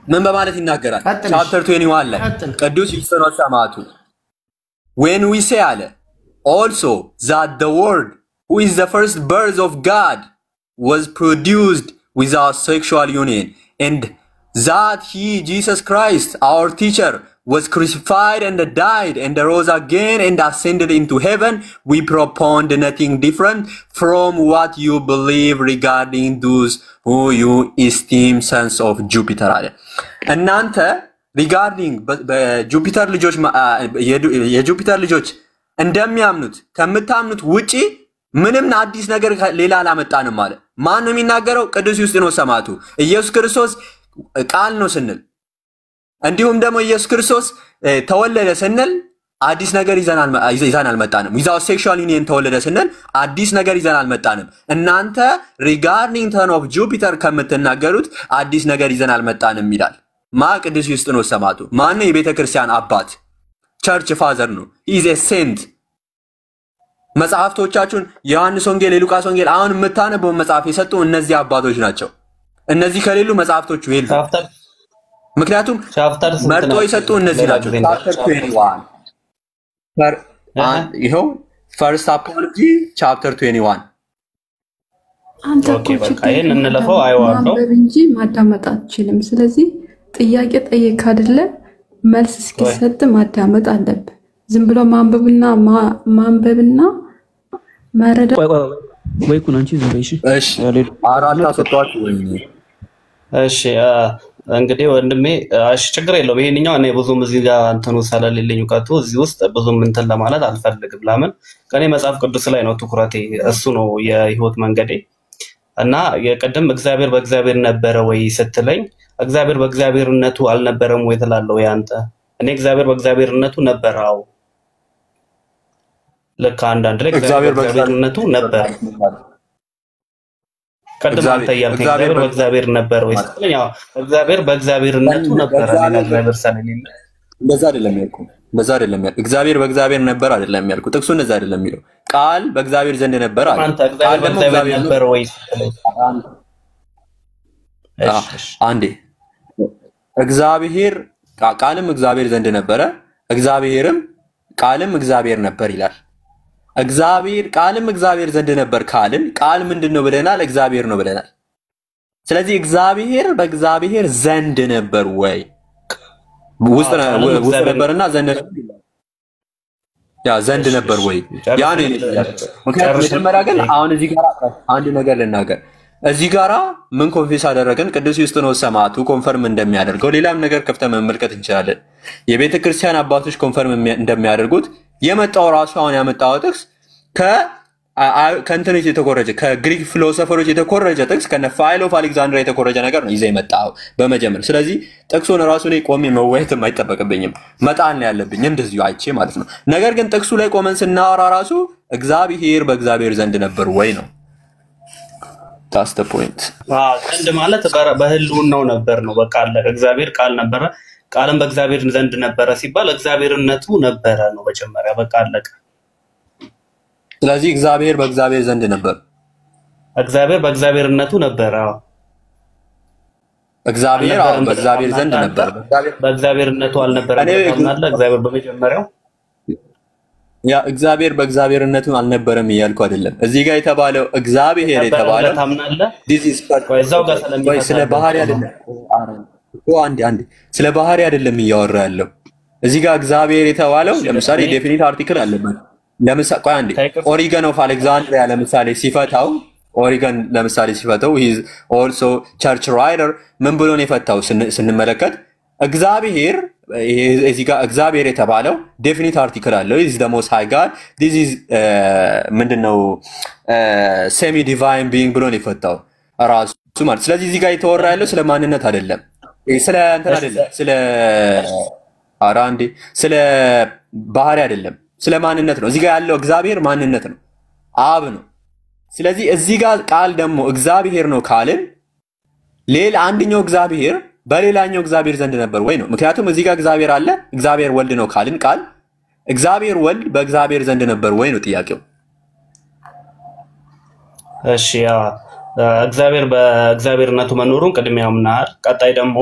ምን በማለት ይናገራል? ቻፕተር 21 ላይ ቅዱስ ዩስጢኖስ ሰማዕቱ when we say አለ also that the word who is the first birth of God was produced without sexual union and that he Jesus Christ our teacher was crucified and died and rose again and ascended into heaven, we propound nothing different from what you believe regarding those who you esteem sons of Jupiter አለ። እናንተ regarding በጁፒተር ልጆች የጁፒተር ልጆች እንደሚያምኑት ከምታምኑት ውጪ ምንም አዲስ ነገር ሌላ አላመጣንም አለ። ማን ነው የሚናገረው? ቅዱስ ዩስጢኖስ ሰማዕቱ። ኢየሱስ ክርስቶስ ቃል ነው ስንል እንዲሁም ደግሞ ኢየሱስ ክርስቶስ ተወለደ ስንል አዲስ ነገር ይዘን አልመጣንም። without sexual union ተወለደ ስንል አዲስ ነገር ይዘን አልመጣንም። እናንተ regarding turn of Jupiter ከምትናገሩት አዲስ ነገር ይዘን አልመጣንም ይላል። ቅዱስ ዩስጢኖስ ሰማዕቱ ማን ነው? የቤተክርስቲያን አባት ቸርች ፋዘር ነው። he is a saint። መጽሐፍቶቻችሁን ዮሐንስ ወንጌል፣ የሉቃስ ወንጌል አሁን የምታነበው መጽሐፍ የሰጡ እነዚህ አባቶች ናቸው። እነዚህ ከሌሉ መጽሐፍቶቹ የሉ። ምክንያቱም መርጦ የሰጡ እነዚህ ናቸው። ቻፕተር 21 ይኸው ፈርስት አፖሎጂ ቻፕተር 21 አንተ በቃ ይሄን እንለፈው። አይዋለው እንጂ ማዳመጥ አትችልም። ስለዚህ ጥያቄ ጠይቅ አይደለ መልስ እስኪሰጥ ማዳመጥ አለብህ። ዝም ብሎ ማንበብና መረዳት ወይ ኩናንቺ ዝም በይሽ። እሺ አራታ ሰጥቷችሁ ወይ? እሺ እንግዲህ ወንድሜ እሺ ችግር የለውም። ይሄንኛው እኔ ብዙም እዚህ ጋር እንትኑ ስለሌለኝ እውቀቱ እዚህ ውስጥ ብዙም እንትን ለማለት አልፈልግም። ለምን ከኔ መጽሐፍ ቅዱስ ላይ ነው ትኩረቴ፣ እሱ ነው የህይወት መንገዴ። እና የቀደም እግዚአብሔር በእግዚአብሔር ነበረ ወይ ስትለኝ እግዚአብሔር በእግዚአብሔርነቱ አልነበረም ወይ ትላለህ ወይ አንተ? እኔ እግዚአብሔር በእግዚአብሔርነቱ ነበር። አዎ ልክ አንዳንድ ላይ እግዚአብሔር በእግዚአብሔርነቱ ነበር። ቀደም አንተ ያልከኝ እግዚአብሔር በእግዚአብሔር ነበር ወይ ስትለኝ ያው እግዚአብሔር በእግዚአብሔርነቱ ነበር። ሌላ እግዚአብሔር ስለሌለ እንደዛ አይደለም ያልኩት። እንደዛ አይደለም ያልኩት። እግዚአብሔር በእግዚአብሔር ነበር አይደለም ያልኩት። ጥቅሱ እንደዛ አይደለም የሚለው። ቃል በእግዚአብሔር ዘንድ ነበር አለ። አንተ እግዚአብሔር ነበር ወይ? አንዴ እግዚአብሔር ቃልም እግዚአብሔር ዘንድ ነበረ፣ እግዚአብሔርም ቃልም እግዚአብሔር ነበር ይላል። እግዚአብሔር ቃልም እግዚአብሔር ዘንድ ነበር ካልን ቃል ምንድነው ብለናል? እግዚአብሔር ነው ብለናል። ስለዚህ እግዚአብሔር በእግዚአብሔር ዘንድ ነበር ወይ? ውስጥ ነበርና ዘንድ ዘንድ ነበር ወይ? ያ ነው ምክንያቱም መጀመሪያ ግን አሁን እዚህ ጋር አንድ ነገር ልናገር። እዚህ ጋራ ምን ኮንፌስ አደረገን? ቅዱስ ዩስጢኖስ ሰማዕቱ ኮንፈርም እንደሚያደርገው ሌላም ነገር ከፍተን መመልከት እንችላለን። የቤተ ክርስቲያን አባቶች ኮንፈርም እንደሚያደርጉት የመጣው ራሱ አሁን ያመጣው ጥቅስ ከእንትኖች የተኮረጀ ከግሪክ ፊሎሶፈሮች የተኮረጀ ጥቅስ ከነ ፋይል ኦፍ አሌክዛንድሪያ የተኮረጀ ነገር ነው ይዘህ የመጣው በመጀመር። ስለዚህ ጥቅሱን ራሱ ላይ ቆሜ መወያየት አይጠበቅብኝም፣ መጣል ነው ያለብኝ እንደዚሁ አይቼ ማለት ነው። ነገር ግን ጥቅሱ ላይ ቆመን ስናወራ ራሱ እግዚአብሔር በእግዚአብሔር ዘንድ ነበር ወይ ነው። ታስ ዘ ፖይንት። ዘንድ ማለት በህልውናው ነበር ነው በቃ አለ። እግዚአብሔር ቃል ነበረ፣ ቃልም በእግዚአብሔር ዘንድ ነበረ ሲባል እግዚአብሔርነቱ ነበረ ነው መጀመሪያ በቃ አለቀ። ስለዚህ እግዚአብሔር በእግዚአብሔር ዘንድ ነበር። እግዚአብሔር በእግዚአብሔርነቱ ነበረ። እግዚአብሔር በእግዚአብሔር ዘንድ ነበር። በእግዚአብሔርነቱ አልነበረም ታምናለህ? እግዚአብሔር በመጀመሪያው እግዚአብሔር በእግዚአብሔርነቱ አልነበረም እያልኩ አይደለም። እዚህ ጋር የተባለው እግዚአብሔር የተባለው ታምናለህ? እዛው ጋር ስለ ባህሪ አይደለም አንዴ ስለ ባህሪ አይደለም እያወራ ያለው። እዚህ ጋር እግዚአብሔር የተባለው ለምሳሌ ዴፊኒት አርቲክል አለበት። ለምሳሌ ቆይ አንዴ ኦሪገን ኦፍ አሌክዛንድሪያ ለምሳሌ ሲፈታው ኦሪገን ለምሳሌ ሲፈታው he is also church writer ምን ብሎ ነው የፈታው ስንመለከት እግዚአብሔር እዚህ ጋር እግዚአብሔር የተባለው ዴፊኒት አርቲክል አለው is the most high god this is ምንድነው semi divine being ብሎ ነው የፈታው ራሱ ማለት። ስለዚህ እዚህ ጋር የተወራ ያለው ስለ ማንነት አይደለም፣ ስለ እንትን አይደለም፣ ስለ ባህሪ አይደለም፣ ስለ ማንነት ነው። እዚህ ጋር ያለው እግዚአብሔር ማንነት ነው፣ አብ ነው። ስለዚህ እዚህ ጋር ቃል ደግሞ እግዚአብሔር ነው ካልን ሌላ አንደኛው እግዚአብሔር በሌላኛው እግዚአብሔር ዘንድ ነበር ወይ ነው። ምክንያቱም እዚህ ጋር እግዚአብሔር አለ፣ እግዚአብሔር ወልድ ነው ካልን ቃል እግዚአብሔር ወልድ በእግዚአብሔር ዘንድ ነበር ወይ ነው ጥያቄው። እሺ እግዚአብሔር በእግዚአብሔርነቱ መኖሩን ቅድሚያ ያምናል። ቀጣይ ደግሞ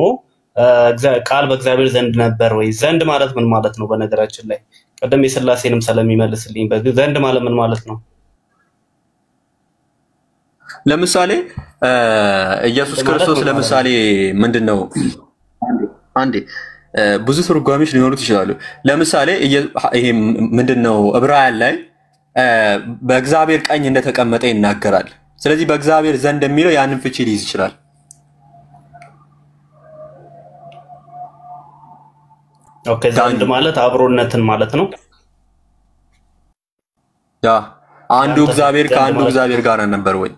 ቃል በእግዚአብሔር ዘንድ ነበር ወይ? ዘንድ ማለት ምን ማለት ነው? በነገራችን ላይ ቀደም የሥላሴንም ስለሚመልስልኝ ዘንድ ማለት ምን ማለት ነው? ለምሳሌ ኢየሱስ ክርስቶስ ለምሳሌ ምንድነው አንዴ ብዙ ትርጓሜዎች ሊኖሩት ይችላሉ። ለምሳሌ ይሄ ምንድነው ዕብራውያን ላይ በእግዚአብሔር ቀኝ እንደተቀመጠ ይናገራል። ስለዚህ በእግዚአብሔር ዘንድ የሚለው ያንን ፍቺ ሊይዝ ይችላል። ኦኬ ዘንድ ማለት አብሮነትን ማለት ነው። ያ አንዱ እግዚአብሔር ከአንዱ እግዚአብሔር ጋር ነበር ወይ?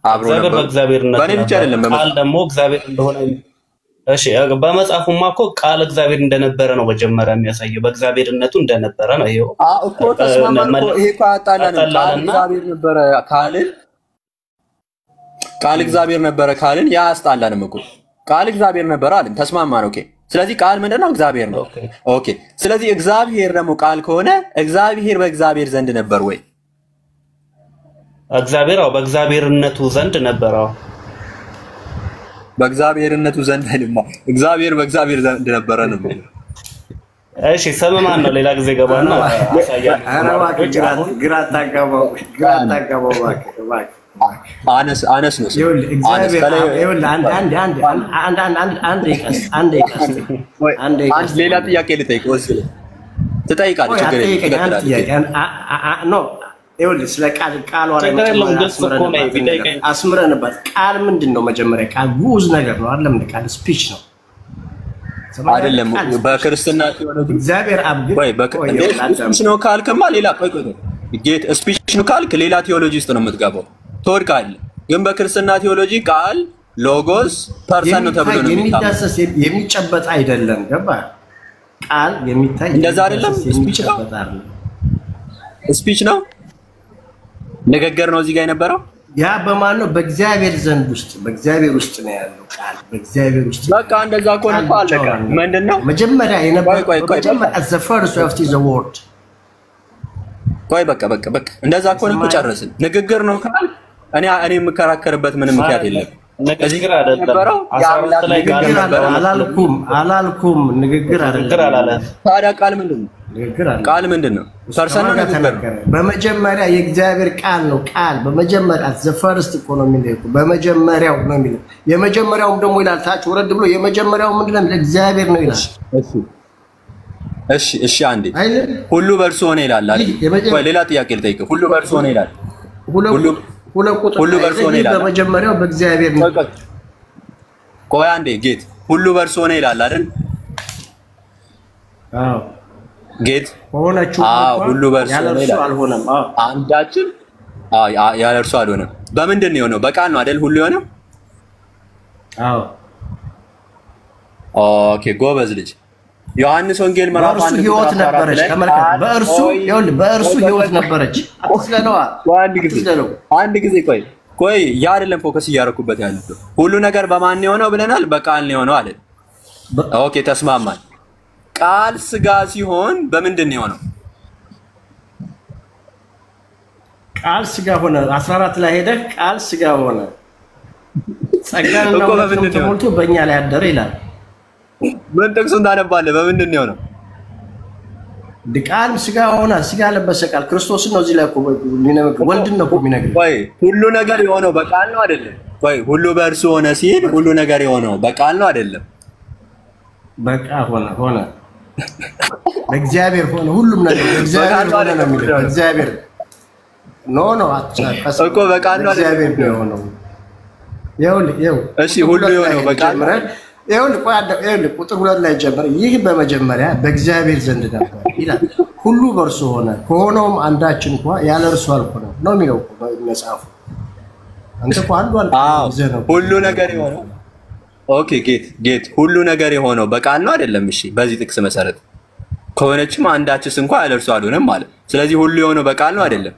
አብሮ ነበር በእግዚአብሔርነት በእኔ ብቻ አይደለም ቃል ደግሞ እግዚአብሔር እንደሆነ። እሺ በመጽሐፉማ እኮ ቃል እግዚአብሔር እንደነበረ ነው መጀመሪያ የሚያሳየው፣ በእግዚአብሔርነቱ እንደነበረ ነው። ይሄው እኮ ተስማማን እኮ። ይሄ እኮ ያጣላን ቃል እግዚአብሔር ነበረ ካልን ቃል እግዚአብሔር ነበረ ካልን ያ ያስጣላንም እኮ። ቃል እግዚአብሔር ነበረ አልን ተስማማን። ኦኬ ስለዚህ ቃል ምንድነው? እግዚአብሔር ነው። ኦኬ ስለዚህ እግዚአብሔር ደግሞ ቃል ከሆነ እግዚአብሔር በእግዚአብሔር ዘንድ ነበር ወይ? እግዚአብሔር በእግዚአብሔርነቱ ዘንድ ነበረ። በእግዚአብሔርነቱ ዘንድ አይደለም፣ እግዚአብሔር በእግዚአብሔር ዘንድ ነበረ ነው። እሺ ስም ማን ነው? ሌላ ጊዜ ገባና አሳያለሁ። ግራ ታጋባው አነስ ነው ሌላ ጥያቄ ልጠይቅ ወስለ ትጠይቃለህ። ችግር የለም። ይኸውልህ ስለ ቃል አስምረንበት ቃል ምንድን ነው? መጀመሪያ ቃል ጉዝ ነገር ነው አይደለም? ቃል ስፒች ነው አይደለም? በክርስትና ቴዎሎጂ እግዚአብሔር አብ ስፒች ነው ካልክማ ሌላ ጌት ስፒች ነው ካልክ ሌላ ቴዎሎጂ ውስጥ ነው የምትገባው፣ ትወድቃለህ። ግን በክርስትና ቴዎሎጂ ቃል ሎጎስ ፐርሰን ነው ተብሎ ነው የሚዳሰስ የሚጨበጥ አይደለም። ገባህ? ቃል የሚታይ እንደዛ አይደለም። ስፒች ነው ንግግር ነው እዚህ ጋር የነበረው። ያ በማን ነው? በእግዚአብሔር ዘንድ ውስጥ በእግዚአብሔር ውስጥ ነው ያለው ቃል በእግዚአብሔር ውስጥ። በቃ እንደዛ ከሆነ አለቀ። ምንድነው መጀመሪያ የነበረው? መጀመሪያ the first of the word ቆይ በቃ እንደዛ ከሆነ እኮ ጨረስን። ንግግር ነው ካል እኔ የምከራከርበት ምንም ምክንያት የለም። ንግግር አይደለም። አላልኩም ንግግር አይደለም። ታዲያ ቃል ምንድነው? ቃል ምንድነው? ፐርሰን ነው ንግግር። በመጀመሪያ የእግዚአብሔር ቃል ነው። ቃል በመጀመሪያ the first ኢኮኖሚ ነው። በመጀመሪያው ነው የሚለው። የመጀመሪያው ደግሞ ይላል ታች ወረድ ብሎ የመጀመሪያው ምንድነው? እግዚአብሔር ነው ይላል። እሺ አንዴ ሁሉ በእርሱ ሆነ ይላል አይደል? ወይ ሌላ ጥያቄ ልጠይቅ። ሁሉ በእርሱ ሆነ ይላል። ሁሉ በእርሱ ሆነ ይላል። በመጀመሪያው በእግዚአብሔር ነው። ቆይ አንዴ ጌት ሁሉ በእርሱ ሆነ ይላል አይደል? አዎ ጌት ሆነችሁ ሁሉ በእርሱ ሆነ ይላል። አልሆነም። አንዳችን ያለ እርሱ አልሆነም። በምንድን ነው የሆነው? በቃል ነው አይደል? ሁሉ የሆነው። አዎ ኦኬ ጎበዝ ልጅ። ዮሐንስ ወንጌል ምዕራፍ 1 ህይወት ነበረች። ተመልከት። በእርሱ ህይወት ነበረች። አንድ ጊዜ ቆይ ያ አይደለም ፎከስ እያደረኩበት ያለው። ሁሉ ነገር በማን የሆነው ብለናል? በቃል ነው የሆነው አይደል? ኦኬ ተስማማን። ቃል ስጋ ሲሆን በምንድን ነው የሆነው? ቃል ስጋ ሆነ። 14 ላይ ሄደህ ቃል ስጋ ሆነ ጸጋና እውነት ተሞልቶ በእኛ ላይ አደረ ይላል። ምን ጥቅሱ እንዳነባለህ በምንድን ነው የሆነው? ቃል ስጋ ሆነ። ስጋ ለበሰ ቃል ክርስቶስን ነው እዚህ ላይ እኮ ወልድን ነው እኮ የሚነግረው። ቆይ ሁሉ ነገር የሆነው በቃል ነው አይደለም? ቆይ ሁሉ በእርሱ ሆነ ሲል ሁሉ ነገር የሆነው በቃል ነው አይደለም? በቃ ሆነ በእግዚአብሔር ሆነ። ሁሉም ነገር በእግዚአብሔር ሆነ ነው የሚለው። በእግዚአብሔር ኖ አትጫቀስ እኮ በቃል ነው እግዚአብሔር ነው የሆነው። ይኸውልህ እሺ ሁሉ የሆነው በቃል ነው። ይኸውልህ ቁጥር 2 ላይ ጀመረ። ይህ በመጀመሪያ በእግዚአብሔር ዘንድ ነበር ይላል። ሁሉ በእርሱ ሆነ፣ ከሆነውም አንዳችን እንኳን ያለ እርሱ አልሆነም ነው የሚለው መጽሐፉ። አንተ እኮ ሁሉ ነገር የሆነው ኦኬ ጌት ሁሉ ነገር የሆነው በቃል ነው አይደለም? እሺ በዚህ ጥቅስ መሰረት ከሆነችም አንዳችስ እንኳን ያለ እርሱ አልሆነም ማለት። ስለዚህ ሁሉ የሆነው በቃል ነው አይደለም?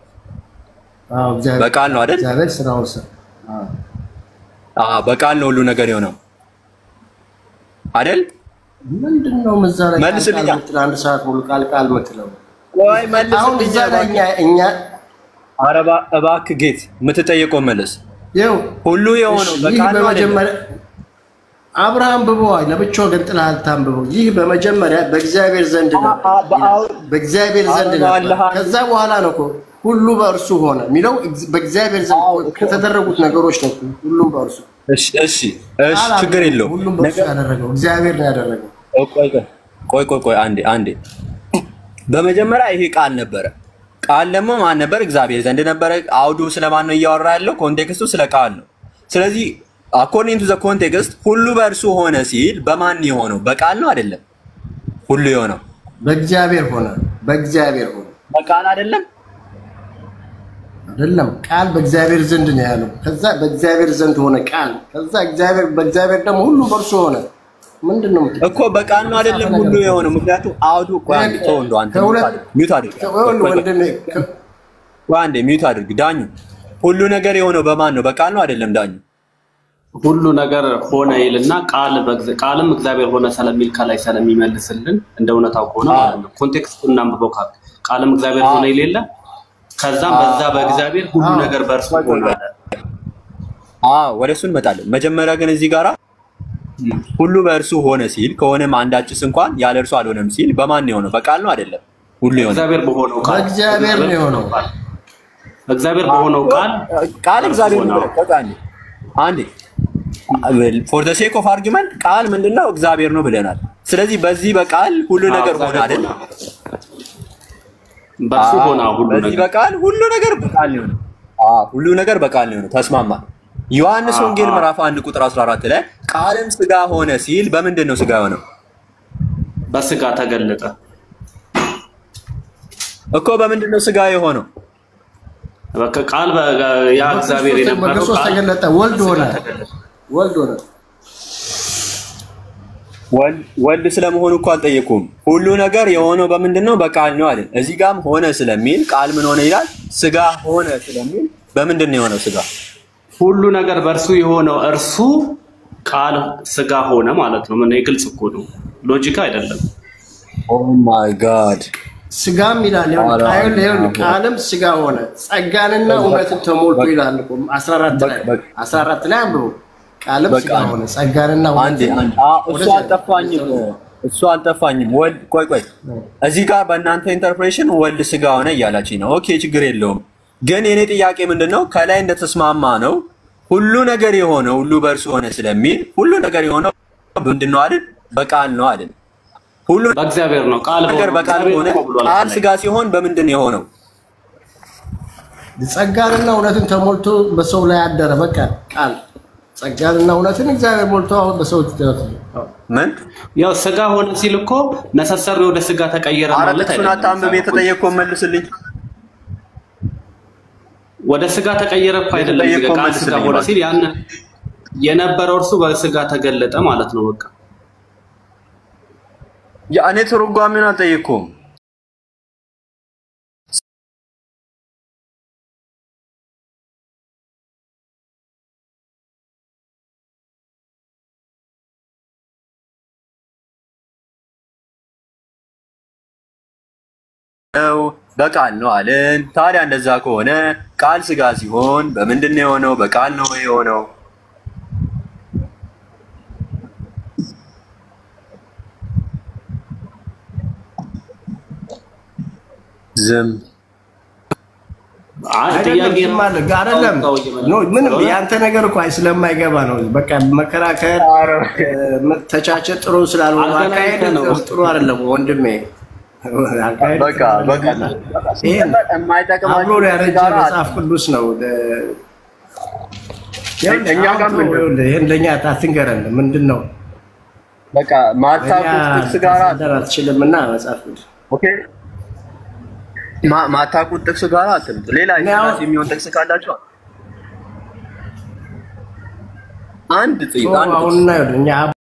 በቃል ነው አይደል? እግዚአብሔር ስራው በቃል ነው ሁሉ ነገር የሆነው አይደል? ምንድነው መዛራ አንድ ሰዓት ሙሉ ቃል ምትለው? ቆይ መልስ። አሁን እዛ ላይ እኛ አረባ እባክህ ጌት የምትጠየቀው መልስ። ሁሉ የሆነው በቃል ነው አይደል? አብርሃም ብበዋይ ለብቻው ገንጥለህ አልታንብበው። ይህ በመጀመሪያ በእግዚአብሔር ዘንድ ነው። በእግዚአብሔር ዘንድ ነው። ከዛ በኋላ ነው እኮ ሁሉ በእርሱ ሆነ የሚለው። በእግዚአብሔር ዘንድ ከተደረጉት ነገሮች ነው ሁሉም በእርሱ። እሺ ችግር የለውም። ሁሉም በእርሱ ያደረገው እግዚአብሔር ነው ያደረገው። ቆይ አንዴ በመጀመሪያ ይሄ ቃል ነበረ። ቃል ደግሞ ማን ነበር? እግዚአብሔር ዘንድ ነበረ። አውዱ ስለማን ነው እያወራ ያለው? ኮንቴክስቱ ስለ ቃል ነው። ስለዚህ according to the context ሁሉ በእርሱ ሆነ ሲል በማን የሆነው? በቃል ነው አይደለም? ሁሉ የሆነው በእግዚአብሔር ሆነ። በቃል አይደለም? ቃል በእግዚአብሔር ዘንድ ነው ያለው። ከዛ በእግዚአብሔር ዘንድ ሆነ ቃል። ከዛ በእግዚአብሔር ደግሞ ሁሉ በእርሱ ሆነ። ምንድነው እኮ በቃል ነው አይደለም ሁሉ የሆነው? ምክንያቱም አውዱ አንዴ ተው እንደው አንተ ሚውት አድርግ። አንዴ ሚውት አድርግ ዳኙ። ሁሉ ነገር የሆነው በማን ነው? በቃል ነው አይደለም ዳኙ? ሁሉ ነገር ሆነ ይልና ቃልም እግዚአብሔር ሆነ ስለሚል ከላይ ስለሚመልስልን እንደ እውነታው ከሆነ ማለት ነው። ኮንቴክስቱን እናንብበው። ቃልም እግዚአብሔር ሆነ ይሌለ ከዛም በዛ በእግዚአብሔር ሁሉ ነገር በእርሱ ሆነ። ወደ እሱ እንመጣለን። መጀመሪያ ግን እዚህ ጋራ ሁሉ በእርሱ ሆነ ሲል ከሆነም አንዳችስ እንኳን ያለ እርሱ አልሆነም ሲል በማን ነው የሆነው? በቃል ነው አይደለም? ሁሉ የሆነው እግዚአብሔር በሆነው ቃል እግዚአብሔር ነው የሆነው። እግዚአብሔር በሆነው ቃል እግዚአብሔር ነው። አንዴ for the sake of argument ቃል ምንድነው? እግዚአብሔር ነው ብለናል። ስለዚህ በዚህ በቃል ሁሉ ነገር ሆነ አይደል? በሱ ሆነ ሁሉ ነገር። በዚህ በቃል ሁሉ ነገር በቃል ነው። ሁሉ ነገር በቃል ነው። ተስማማ። ዮሐንስ ወንጌል ምዕራፍ 1 ቁጥር 14 ላይ ቃልም ስጋ ሆነ ሲል በምንድን ነው ስጋ ሆነው? በስጋ ተገለጠ እኮ። በምንድን ነው ስጋ የሆነው? በቃ ቃል ያ እግዚአብሔር የነበረው ቃል ተገለጠ፣ ወልድ ሆነ። ወልድ ስለመሆኑ እኮ አልጠየቁም። ሁሉ ነገር የሆነው በምንድን ነው? በቃል ነው አይደል? እዚህ ጋርም ሆነ ስለሚል ቃል ምን ሆነ ይላል? ስጋ ሆነ ስለሚል በምንድን ነው የሆነው ስጋ? ሁሉ ነገር በእርሱ የሆነው እርሱ ቃል ስጋ ሆነ ማለት ነው። ምን ግልጽ እኮ ነው፣ ሎጂክ አይደለም። ኦ ማይ ጋድ ስጋም ይላል ቃልም ስጋ ሆነ ጸጋንና እውነትን ተሞልቶ ይላል 14 ላይ አንብቡ ቃልም ስጋ ሆነ ጸጋንና እሱ አልጠፋኝም ወልድ ቆይ እዚህ ጋር በእናንተ ኢንተርፕሬሽን ወልድ ስጋ ሆነ እያላችኝ ነው ኦኬ ችግር የለውም ግን የኔ ጥያቄ ምንድነው ከላይ እንደተስማማ ነው ሁሉ ነገር የሆነው ሁሉ በእርሱ ሆነ ስለሚል ሁሉ ነገር የሆነው ምንድነው አይደል በቃል ነው አይደል ሁሉ በእግዚአብሔር ነው ቃል በቃል ሆነ ቃል ስጋ ሲሆን በምንድን ነው የሆነው ጸጋንና እውነትን ተሞልቶ በሰው ላይ አደረ በቃ ቃል ጸጋንና እውነትን እግዚአብሔር ሞልቶ አሁን በሰው ተደረገ ምን ያው ስጋ ሆነ ሲል እኮ ነሰሰር ወደ ስጋ ተቀየረ ማለት አይደለም አታምብ የተጠየቀው መልስልኝ ወደ ስጋ ተቀየረ እኮ አይደለም ቃል ስጋ ሆነ ሲል ያን የነበረው እርሱ በስጋ ተገለጠ ማለት ነው በቃ ያኔ ትርጓሜውን አልጠየኩም በቃል ነው አለን ታዲያ እንደዛ ከሆነ ቃል ስጋ ሲሆን በምንድን ነው የሆነው በቃል ነው የሆነው ዝም አይደለም ምንም ያንተ ነገር እኮ ስለማይገባ ነው በቃ መከራከር ተቻቸ ጥሩ ስላልሆነ አካሄድ ጥሩ አይደለም ወንድሜ በቃ የማይጠቅማችሁ መጽሐፍ ቅዱስ ነው እኛ ጋር ይሄን ለኛ አትንገረን ምንድነው በቃ ማታቁት ስጋራ አትችልምና መጽሐፍ ቅዱስ ኦኬ ማታቁት ጥቅስ ጋር አትምጡ ሌላ የሚሆን ጥቅስ ካላችሁ አንድ ጥቅስ